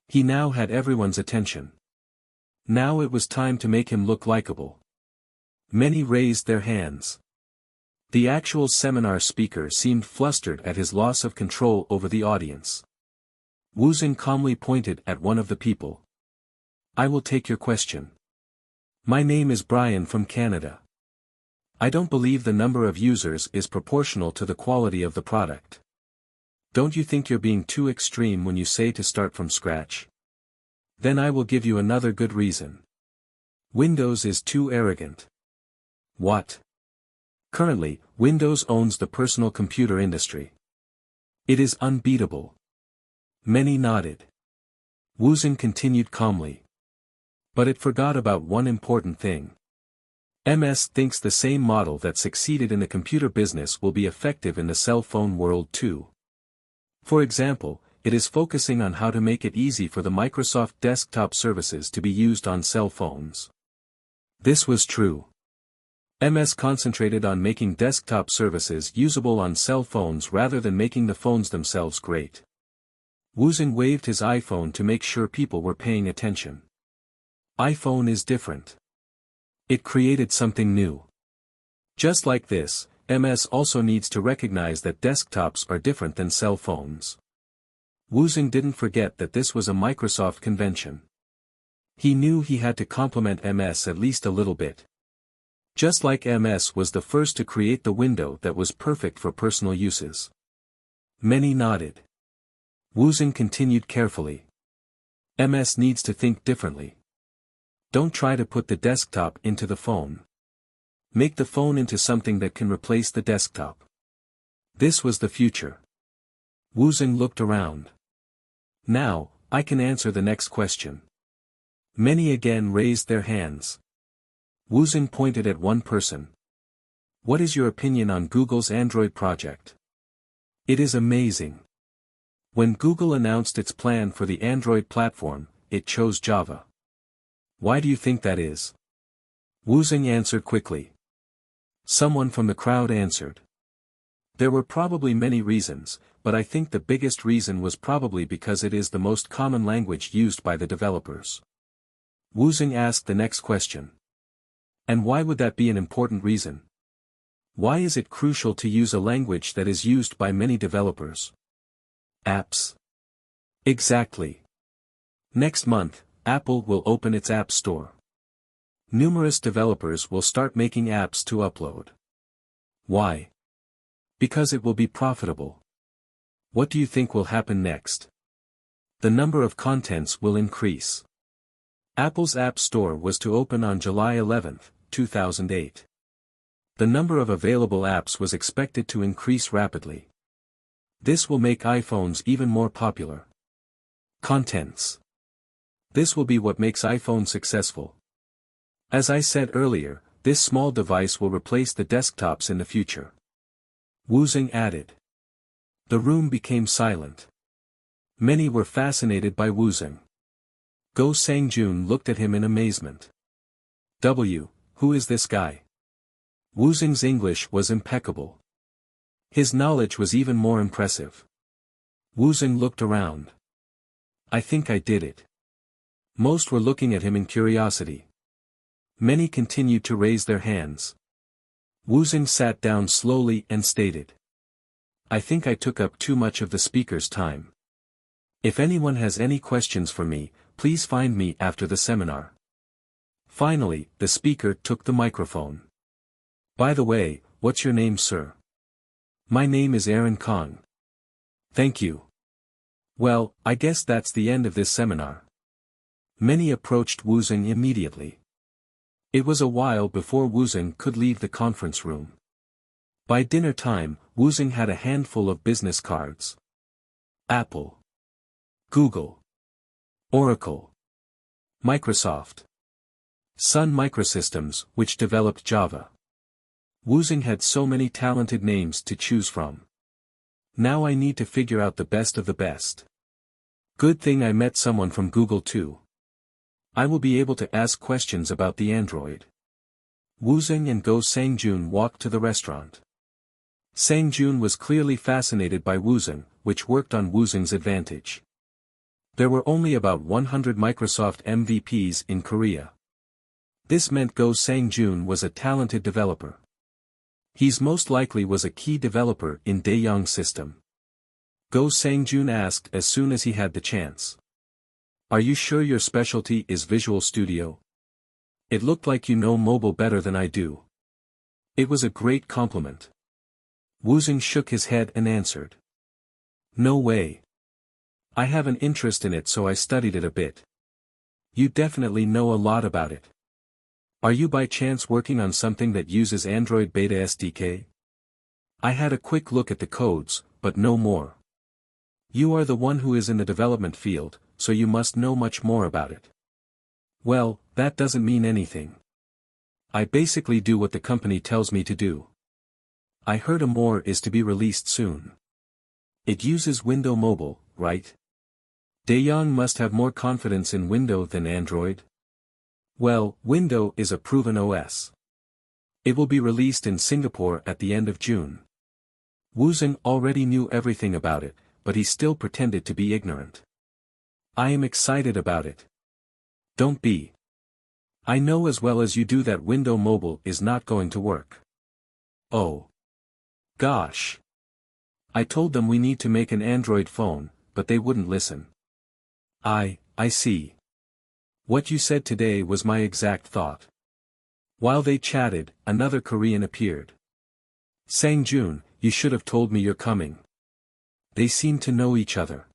He now had everyone's attention. Now it was time to make him look likable. Many raised their hands. The actual seminar speaker seemed flustered at his loss of control over the audience. Woosung calmly pointed at one of the people. I will take your question. My name is Brian from Canada. I don't believe the number of users is proportional to the quality of the product. Don't you think you're being too extreme when you say to start from scratch? Then I will give you another good reason. Windows is too arrogant. What? Currently, Windows owns the personal computer industry. It is unbeatable. Many nodded. Woosung continued calmly. But it forgot about one important thing. MS thinks the same model that succeeded in the computer business will be effective in the cell phone world too. For example, it is focusing on how to make it easy for the Microsoft desktop services to be used on cell phones. This was true. MS concentrated on making desktop services usable on cell phones rather than making the phones themselves great. Woosung waved his iPhone to make sure people were paying attention. iPhone is different. It created something new. Just like this, MS also needs to recognize that desktops are different than cell phones. Woosung didn't forget that this was a Microsoft convention. He knew he had to compliment MS at least a little bit. Just like MS was the first to create the window that was perfect for personal uses. Many nodded. Woosung continued carefully. MS needs to think differently. Don't try to put the desktop into the phone. Make the phone into something that can replace the desktop. This was the future. Woosung looked around. Now, I can answer the next question. Many again raised their hands. Woosung pointed at one person. What is your opinion on Google's Android project? It is amazing. When Google announced its plan for the Android platform, it chose Java. Why do you think that is? Woosung answered quickly. Someone from the crowd answered. There were probably many reasons, but I think the biggest reason was probably because it is the most common language used by the developers. Woosung asked the next question. And why would that be an important reason? Why is it crucial to use a language that is used by many developers? Apps. Exactly. Next month, Apple will open its App Store. Numerous developers will start making apps to upload. Why? Because it will be profitable. What do you think will happen next? The number of contents will increase. Apple's App Store was to open on July 11, 2008. The number of available apps was expected to increase rapidly. This will make iPhones even more popular. Contents. This will be what makes iPhone successful. As I said earlier, this small device will replace the desktops in the future. Woosung added. The room became silent. Many were fascinated by Woosung. Go Sang-joon looked at him in amazement. Who is this guy? Woosung's English was impeccable. His knowledge was even more impressive. Woosung looked around. I think I did it. Most were looking at him in curiosity. Many continued to raise their hands. Woosung sat down slowly and stated. I think I took up too much of the speaker's time. If anyone has any questions for me, please find me after the seminar. Finally, the speaker took the microphone. By the way, what's your name, sir? My name is Aaron Kang. Thank you. Well, I guess that's the end of this seminar. Many approached Woosung immediately. It was a while before Woosung could leave the conference room. By dinner time, Woosung had a handful of business cards. Apple. Google. Oracle. Microsoft. Sun Microsystems, which developed Java. Woosung had so many talented names to choose from. Now I need to figure out the best of the best. Good thing I met someone from Google too. I will be able to ask questions about the Android. Woosung and Go Sang-joon walked to the restaurant. Sang-joon was clearly fascinated by Woosung, which worked on Woosung's advantage. There were only about 100 Microsoft MVPs in Korea. This meant Go Sang-joon was a talented developer. He's most likely was a key developer in Daeyoung's system. Go Sang-joon asked as soon as he had the chance. Are you sure your specialty is Visual Studio? It looked like you know mobile better than I do. It was a great compliment. Woosung shook his head and answered. No way. I have an interest in it, so I studied it a bit. You definitely know a lot about it. Are you by chance working on something that uses Android Beta SDK? I had a quick look at the codes, but no more. You are the one who is in the development field, so you must know much more about it. Well, that doesn't mean anything. I basically do what the company tells me to do. I heard a more is to be released soon. It uses Windows Mobile, right? Daeyoung must have more confidence in Windows than Android. Well, Windows is a proven OS. It will be released in Singapore at the end of June. Woosung already knew everything about it, but he still pretended to be ignorant. I am excited about it. Don't be. I know as well as you do that Windows Mobile is not going to work. Oh. Gosh. I told them we need to make an Android phone, but they wouldn't listen. I see. What you said today was my exact thought. While they chatted, another Korean appeared. Sang-jun, you should have told me you're coming. They seemed to know each other.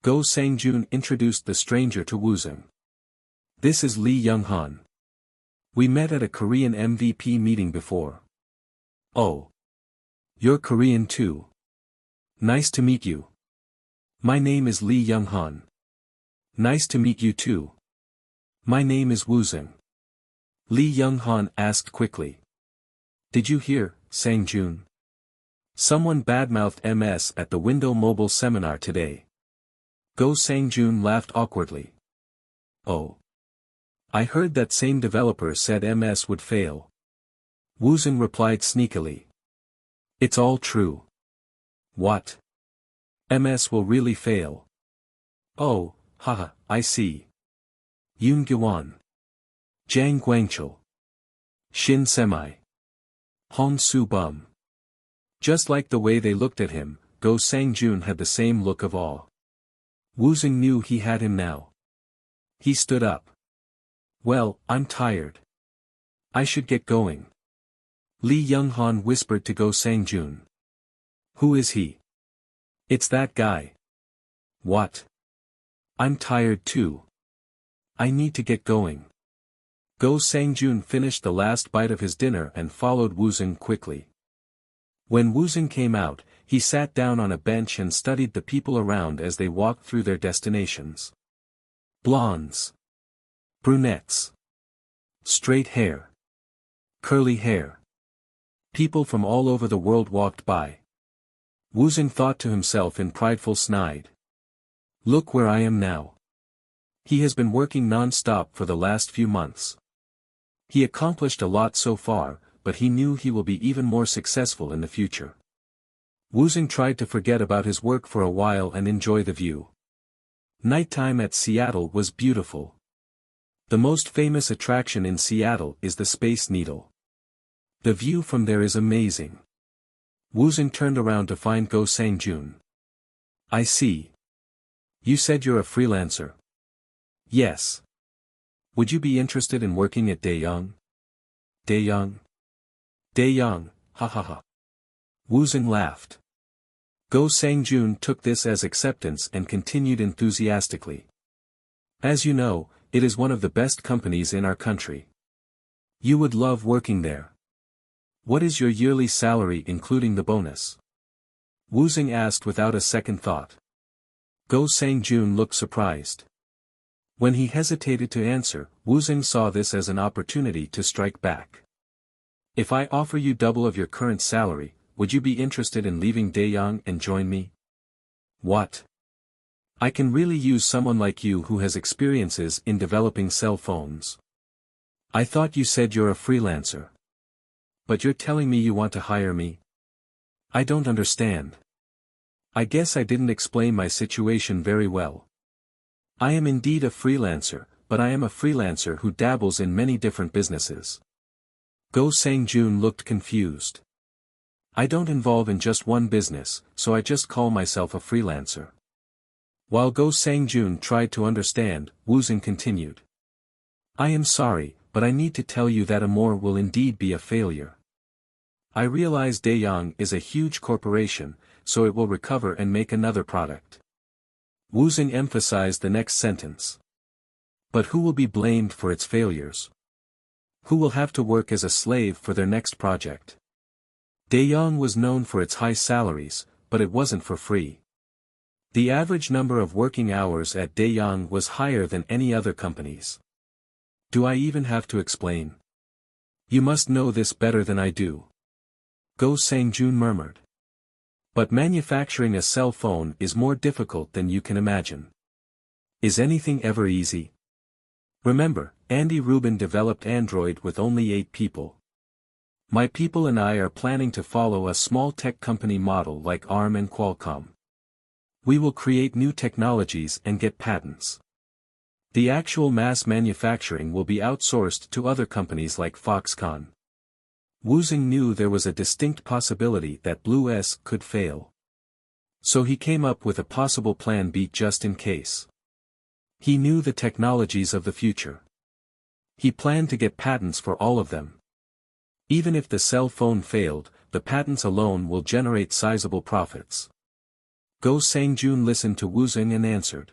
Go Sang-jun introduced the stranger to Woosung. This is Lee Young-han. We met at a Korean MVP meeting before. Oh. You're Korean too. Nice to meet you. My name is Lee Young-han. Nice to meet you too. My name is Woosung. Lee Young-han asked quickly. Did you hear, Sang-jun? Someone badmouthed MS at the Windows Mobile seminar today. Go Sang-jun laughed awkwardly. Oh. I heard that same developer said MS would fail. Woosung replied sneakily. It's all true. What? MS will really fail. Oh, haha, I see. Yoon Gyewan. Jang Guangchul. Shin Semi. Hon Soo Bum. Just like the way they looked at him, Go Sang-jun had the same look of awe. Woosung knew he had him now. He stood up. Well, I'm tired. I should get going. Lee Young-han whispered to Go Sang-jun. Who is he? It's that guy. What? I'm tired too. I need to get going. Go Sang-jun finished the last bite of his dinner and followed Woosung quickly. When Woosung came out, he sat down on a bench and studied the people around as they walked through their destinations. Blondes. Brunettes. Straight hair. Curly hair. People from all over the world walked by. Woosung thought to himself in prideful snide. Look where I am now. He has been working non-stop for the last few months. He accomplished a lot so far, but he knew he will be even more successful in the future. Woosung tried to forget about his work for a while and enjoy the view. Nighttime at Seattle was beautiful. The most famous attraction in Seattle is the Space Needle. The view from there is amazing. Woosung turned around to find Go Sang-jun. I see. You said you're a freelancer. Yes. Would you be interested in working at Daeyoung? Daeyoung? Daeyoung, ha ha ha. Woosung laughed. Go Sang-jun took this as acceptance and continued enthusiastically. As you know, it is one of the best companies in our country. You would love working there. What is your yearly salary including the bonus? Woosung asked without a second thought. Go Sang-jun looked surprised. When he hesitated to answer, Woosung saw this as an opportunity to strike back. If I offer you double of your current salary, would you be interested in leaving Daeyoung and join me? What? I can really use someone like you who has experiences in developing cell phones. I thought you said you're a freelancer. But you're telling me you want to hire me? I don't understand. I guess I didn't explain my situation very well. I am indeed a freelancer, but I am a freelancer who dabbles in many different businesses. Go Sang-jun looked confused. I don't involve in just one business, so I just call myself a freelancer. While Go Sang-jun tried to understand, Woosung continued. I am sorry, but but I need to tell you that Amor will indeed be a failure. I realize Daeyang is a huge corporation, so it will recover and make another product. Woosung emphasized the next sentence. But who will be blamed for its failures? Who will have to work as a slave for their next project? Daeyang was known for its high salaries, but it wasn't for free. The average number of working hours at Daeyang was higher than any other companies. Do I even have to explain? You must know this better than I do. Go Sang-jun murmured. But manufacturing a cell phone is more difficult than you can imagine. Is anything ever easy? Remember, Andy Rubin developed Android with only 8 people. My people and I are planning to follow a small tech company model like ARM and Qualcomm. We will create new technologies and get patents. The actual mass manufacturing will be outsourced to other companies like Foxconn. Woosung knew there was a distinct possibility that Blue S could fail. So he came up with a possible plan B just in case. He knew the technologies of the future. He planned to get patents for all of them. Even if the cell phone failed, the patents alone will generate sizable profits. Go Sang-jun listened to Woosung and answered.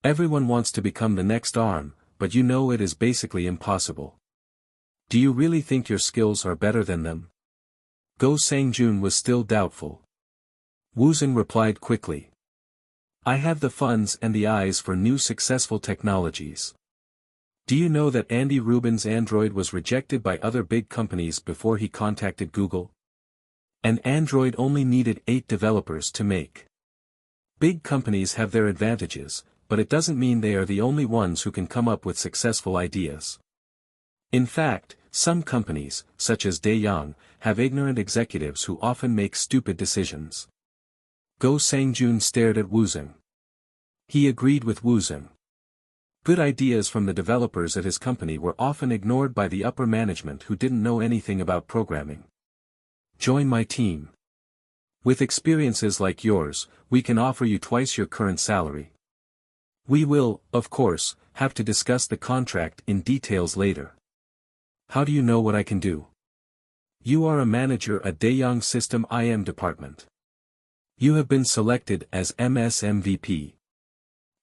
Everyone wants to become the next ARM, but you know it is basically impossible. Do you really think your skills are better than them? Go Sang-jun was still doubtful. Woosung replied quickly. I have the funds and the eyes for new successful technologies. Do you know that Andy Rubin's Android was rejected by other big companies before he contacted Google? An Android only needed 8 developers to make. Big companies have their advantages, but it doesn't mean they are the only ones who can come up with successful ideas. In fact, some companies, such as Daeyang, have ignorant executives who often make stupid decisions. Go Sang-jun stared at Woosung. He agreed with Woosung. Good ideas from the developers at his company were often ignored by the upper management who didn't know anything about programming. Join my team. With experiences like yours, we can offer you twice your current salary. We will, of course, have to discuss the contract in details later. How do you know what I can do? You are a manager at Daeyang System IM department. You have been selected as MS MVP.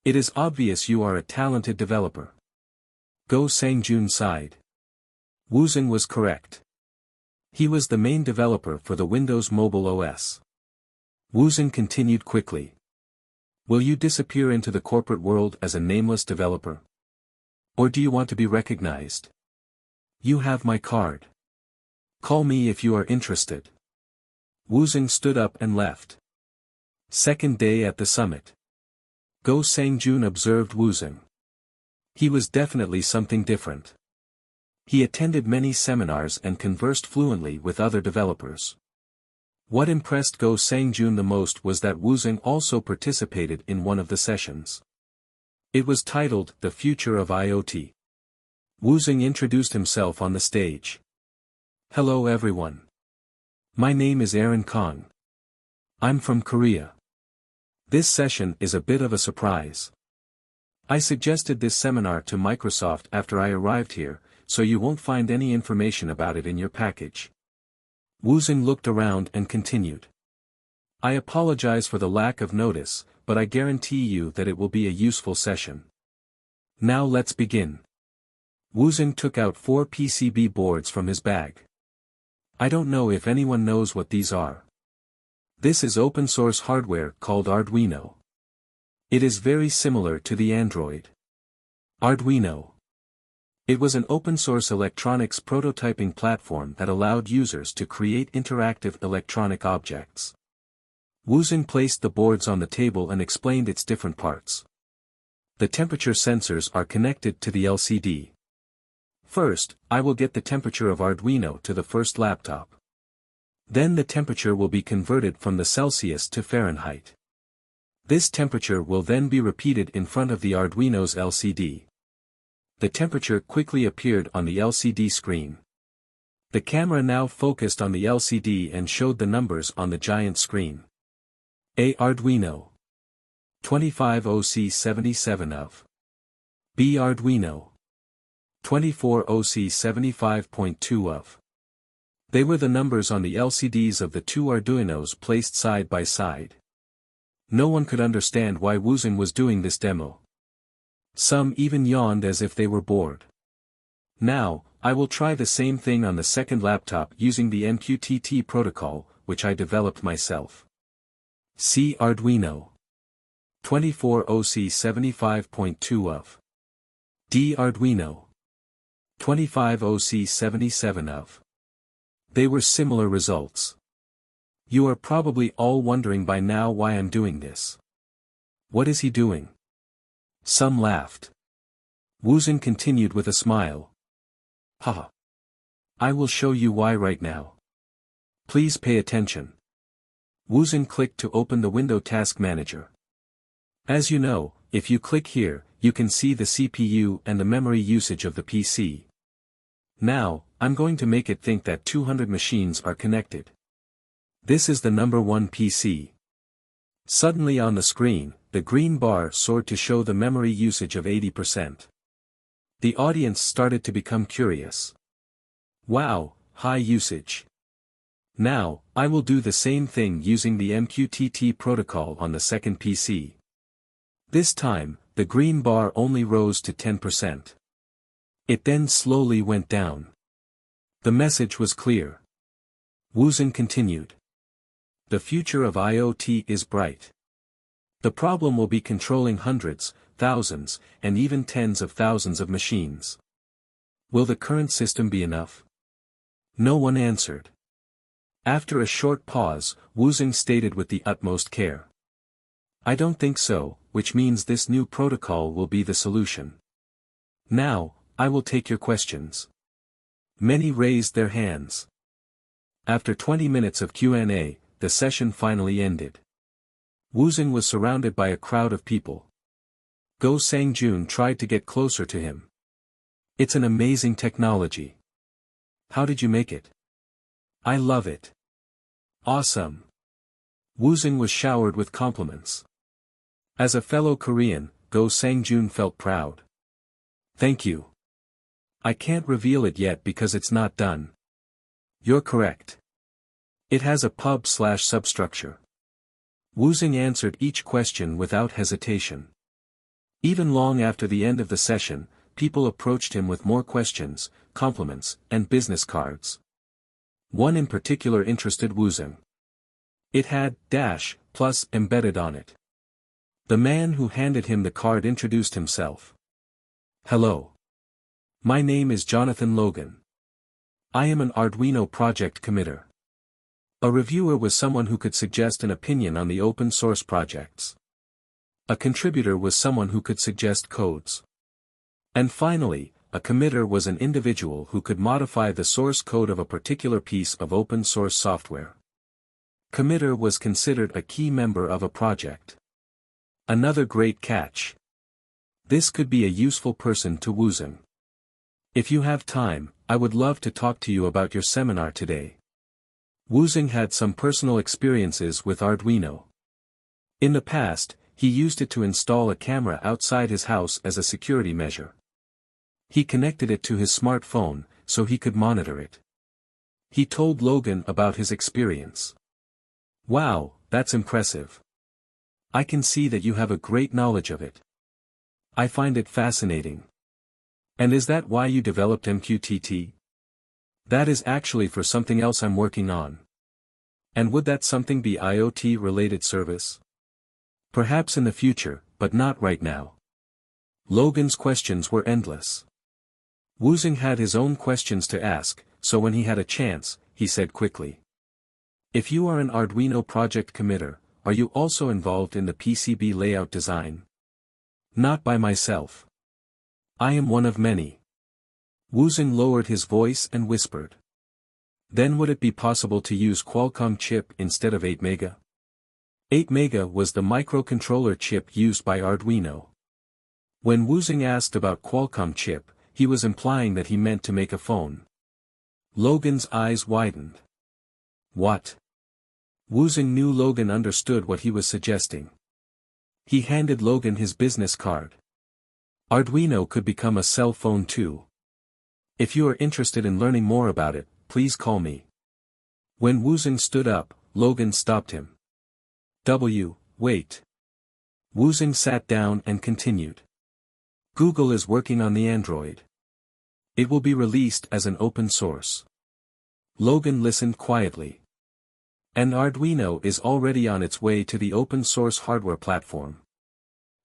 It is obvious you are a talented developer. Go Sang-jun sighed. Woosung was correct. He was the main developer for the Windows Mobile OS. Woosung continued quickly. Will you disappear into the corporate world as a nameless developer? Or do you want to be recognized? You have my card. Call me if you are interested. Woosung stood up and left. Second day at the summit. Go Sang-jun observed Woosung. He was definitely something different. He attended many seminars and conversed fluently with other developers. What impressed Go Sang-jun the most was that Woosung also participated in one of the sessions. It was titled The Future of IoT. Woosung introduced himself on the stage. Hello everyone. My name is Aaron Kang. I'm from Korea. This session is a bit of a surprise. I suggested this seminar to Microsoft after I arrived here, so you won't find any information about it in your package. Woosung looked around and continued. I apologize for the lack of notice, but I guarantee you that it will be a useful session. Now let's begin. Woosung took out 4 PCB boards from his bag. I don't know if anyone knows what these are. This is open-source hardware called Arduino. It is very similar to the Android. Arduino. It was an open-source electronics prototyping platform that allowed users to create interactive electronic objects. Woosung placed the boards on the table and explained its different parts. The temperature sensors are connected to the LCD. First, I will get the temperature of Arduino to the first laptop. Then the temperature will be converted from the Celsius to Fahrenheit. This temperature will then be repeated in front of the Arduino's LCD. The temperature quickly appeared on the LCD screen. The camera now focused on the LCD and showed the numbers on the giant screen. A. Arduino 25OC77 of B. Arduino 24OC75.2 of. They were the numbers on the LCDs of the two Arduinos placed side by side. No one could understand why Woosung was doing this demo. Some even yawned as if they were bored. Now, I will try the same thing on the second laptop using the MQTT protocol, which I developed myself. See Arduino. 24OC75.2 of. D Arduino. 25OC77 of. They were similar results. You are probably all wondering by now why I'm doing this. What is he doing? Some laughed. Woosung continued with a smile. Haha. I will show you why right now. Please pay attention. Woosung clicked to open the window Task Manager. As you know, if you click here, you can see the CPU and the memory usage of the PC. Now, I'm going to make it think that 200 machines are connected. This is the number 1 PC. Suddenly on the screen, the green bar soared to show the memory usage of 80%. The audience started to become curious. Wow, high usage. Now, I will do the same thing using the MQTT protocol on the second PC. This time, the green bar only rose to 10%. It then slowly went down. The message was clear. Woosung continued. The future of IoT is bright. The problem will be controlling hundreds, thousands, and even tens of thousands of machines. Will the current system be enough? No one answered. After a short pause, Woosung stated with the utmost care. I don't think so, which means this new protocol will be the solution. Now, I will take your questions. Many raised their hands. After 20 minutes of Q&A, the session finally ended. Woosung was surrounded by a crowd of people. Go Sang-jun tried to get closer to him. It's an amazing technology. How did you make it? I love it. Awesome. Woosung was showered with compliments. As a fellow Korean, Go Sang-jun felt proud. Thank you. I can't reveal it yet because it's not done. You're correct. It has a pub/substructure. Woosung answered each question without hesitation. Even long after the end of the session, people approached him with more questions, compliments, and business cards. One in particular interested Woosung. It had +" embedded on it. The man who handed him the card introduced himself. Hello. My name is Jonathan Logan. I am an Arduino project committer. A reviewer was someone who could suggest an opinion on the open source projects. A contributor was someone who could suggest codes. And finally, a committer was an individual who could modify the source code of a particular piece of open source software. Committer was considered a key member of a project. Another great catch. This could be a useful person to Woosung. If you have time, I would love to talk to you about your seminar today. Woosung had some personal experiences with Arduino. In the past, he used it to install a camera outside his house as a security measure. He connected it to his smartphone, so he could monitor it. He told Logan about his experience. Wow, that's impressive. I can see that you have a great knowledge of it. I find it fascinating. And is that why you developed MQTT? That is actually for something else I'm working on. And would that something be IoT-related service? Perhaps in the future, but not right now. Logan's questions were endless. Woosung had his own questions to ask, so when he had a chance, he said quickly. If you are an Arduino project committer, are you also involved in the PCB layout design? Not by myself. I am one of many. Woosung lowered his voice and whispered. Then would it be possible to use Qualcomm chip instead of 8-mega? 8-mega was the microcontroller chip used by Arduino. When Woosung asked about Qualcomm chip, he was implying that he meant to make a phone. Logan's eyes widened. What? Woosung knew Logan understood what he was suggesting. He handed Logan his business card. Arduino could become a cell phone too. If you are interested in learning more about it, please call me. When Woosung stood up, Logan stopped him. Wait. Woosung sat down and continued. Google is working on the Android. It will be released as an open source. Logan listened quietly. An Arduino is already on its way to the open source hardware platform.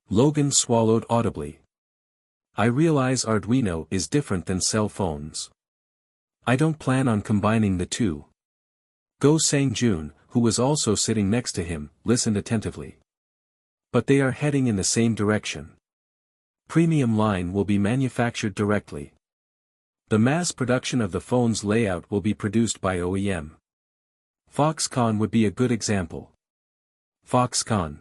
Logan swallowed audibly. I realize Arduino is different than cell phones. I don't plan on combining the two. Go Sang-jun, who was also sitting next to him, listened attentively. But they are heading in the same direction. Premium line will be manufactured directly. The mass production of the phone's layout will be produced by OEM. Foxconn would be a good example. Foxconn.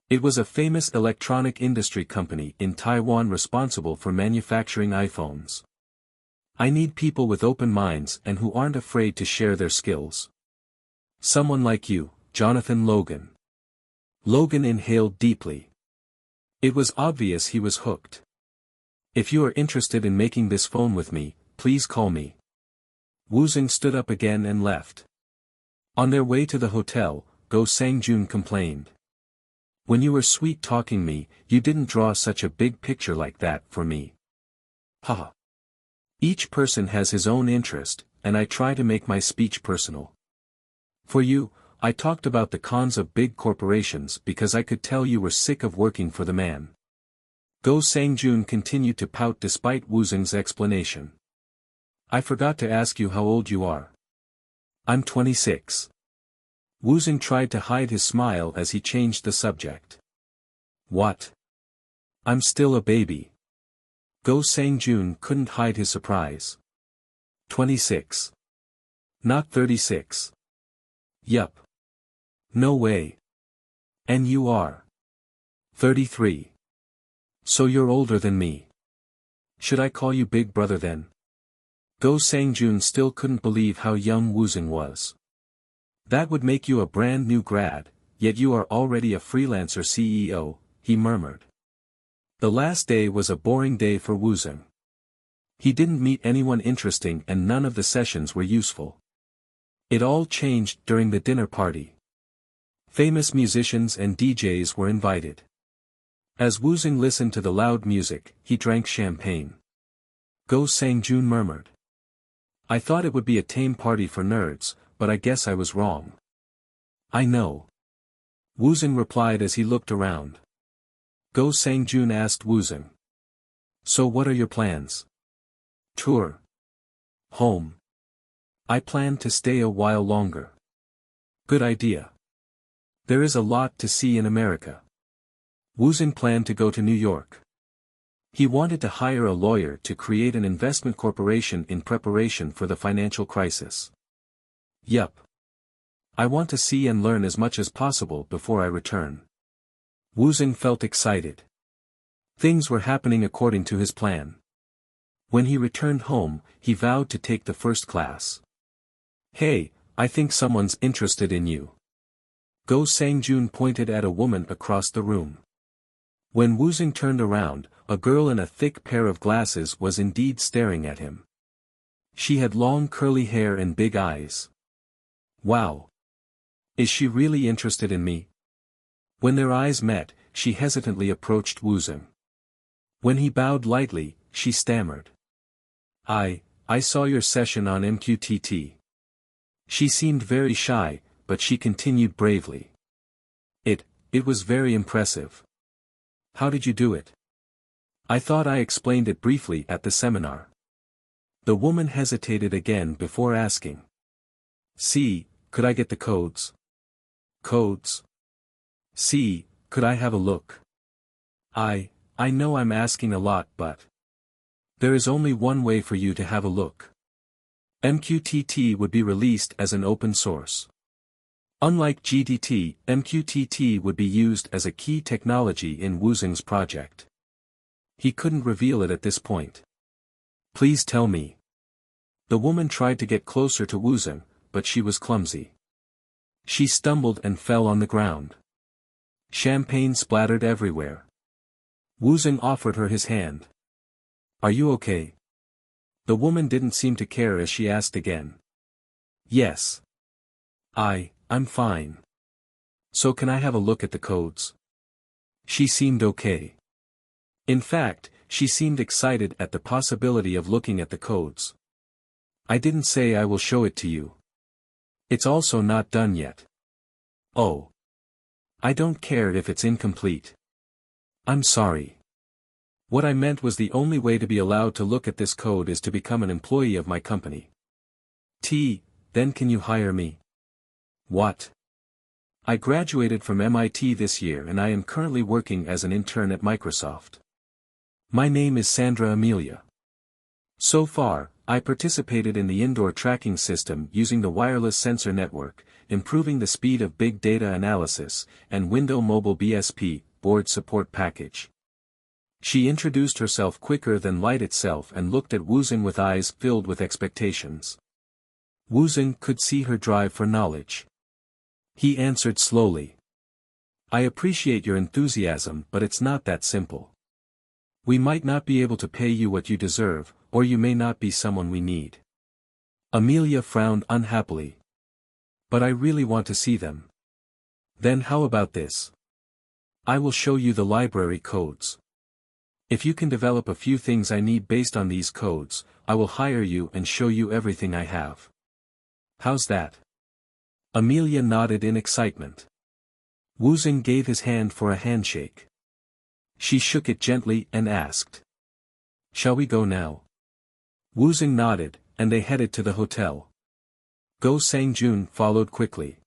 It was a famous electronic industry company in Taiwan responsible for manufacturing iPhones. I need people with open minds and who aren't afraid to share their skills. Someone like you, Jonathan Logan. Logan inhaled deeply. It was obvious he was hooked. If you are interested in making this phone with me, please call me. Woosung stood up again and left. On their way to the hotel, Go Sang-jun complained. When you were sweet-talking me, you didn't draw such a big picture like that for me. Haha. Each person has his own interest, and I try to make my speech personal. For you, I talked about the cons of big corporations because I could tell you were sick of working for the man. Go Sang-jun continued to pout despite Woosung's explanation. I forgot to ask you how old you are. I'm 26. Woosung tried to hide his smile as he changed the subject. What? I'm still a baby. Go Sang-jun couldn't hide his surprise. 26. Not 36. Yup. No way. And you are? 33. So you're older than me. Should I call you Big Brother then? Go Sang-jun still couldn't believe how young Woosung was. That would make you a brand new grad, yet you are already a freelancer CEO, he murmured. The last day was a boring day for Woosung. He didn't meet anyone interesting and none of the sessions were useful. It all changed during the dinner party. Famous musicians and DJs were invited. As Woosung listened to the loud music, he drank champagne. Go Sang-jun murmured. I thought it would be a tame party for nerds, but I guess I was wrong. I know. Woosung replied as he looked around. Go Sang-jun asked Woosung. So what are your plans? Tour. Home. I plan to stay a while longer. Good idea. There is a lot to see in America. Woosung planned to go to New York. He wanted to hire a lawyer to create an investment corporation in preparation for the financial crisis. Yup. I want to see and learn as much as possible before I return. Woosung felt excited. Things were happening according to his plan. When he returned home, he vowed to take the first class. Hey, I think someone's interested in you. Go Sang-jun pointed at a woman across the room. When Woosung turned around, a girl in a thick pair of glasses was indeed staring at him. She had long curly hair and big eyes. Wow. Is she really interested in me? When their eyes met, she hesitantly approached Woosung. When he bowed lightly, she stammered. I saw your session on MQTT. She seemed very shy, but she continued bravely. It was very impressive. How did you do it? I thought I explained it briefly at the seminar. The woman hesitated again before asking. See, could I get the codes? Codes? See, could I have a look? I know I'm asking a lot but... There is only one way for you to have a look. MQTT would be released as an open source. Unlike GTT, MQTT would be used as a key technology in Woosung's project. He couldn't reveal it at this point. Please tell me. The woman tried to get closer to Woosung, but she was clumsy. She stumbled and fell on the ground. Champagne splattered everywhere. Woosung offered her his hand. Are you okay? The woman didn't seem to care as she asked again. Yes. I'm fine. So can I have a look at the codes? She seemed okay. In fact, she seemed excited at the possibility of looking at the codes. I didn't say I will show it to you. It's also not done yet. Oh. I don't care if it's incomplete. I'm sorry. What I meant was the only way to be allowed to look at this code is to become an employee of my company. Then can you hire me? What? I graduated from MIT this year and I am currently working as an intern at Microsoft. My name is Sandra Amelia. So far, I participated in the indoor tracking system using the wireless sensor network, improving the speed of big data analysis, and Windows Mobile BSP, board support package. She introduced herself quicker than light itself and looked at Woosung with eyes filled with expectations. Woosung could see her drive for knowledge. He answered slowly. I appreciate your enthusiasm, but it's not that simple. We might not be able to pay you what you deserve, or you may not be someone we need. Amelia frowned unhappily. But I really want to see them. Then how about this? I will show you the library codes. If you can develop a few things I need based on these codes, I will hire you and show you everything I have. How's that? Amelia nodded in excitement. Woosung gave his hand for a handshake. She shook it gently and asked. Shall we go now? Woosung nodded, and they headed to the hotel. Go Sang-jun followed quickly.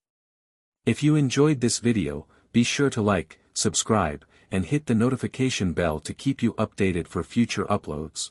If you enjoyed this video, be sure to like, subscribe, and hit the notification bell to keep you updated for future uploads.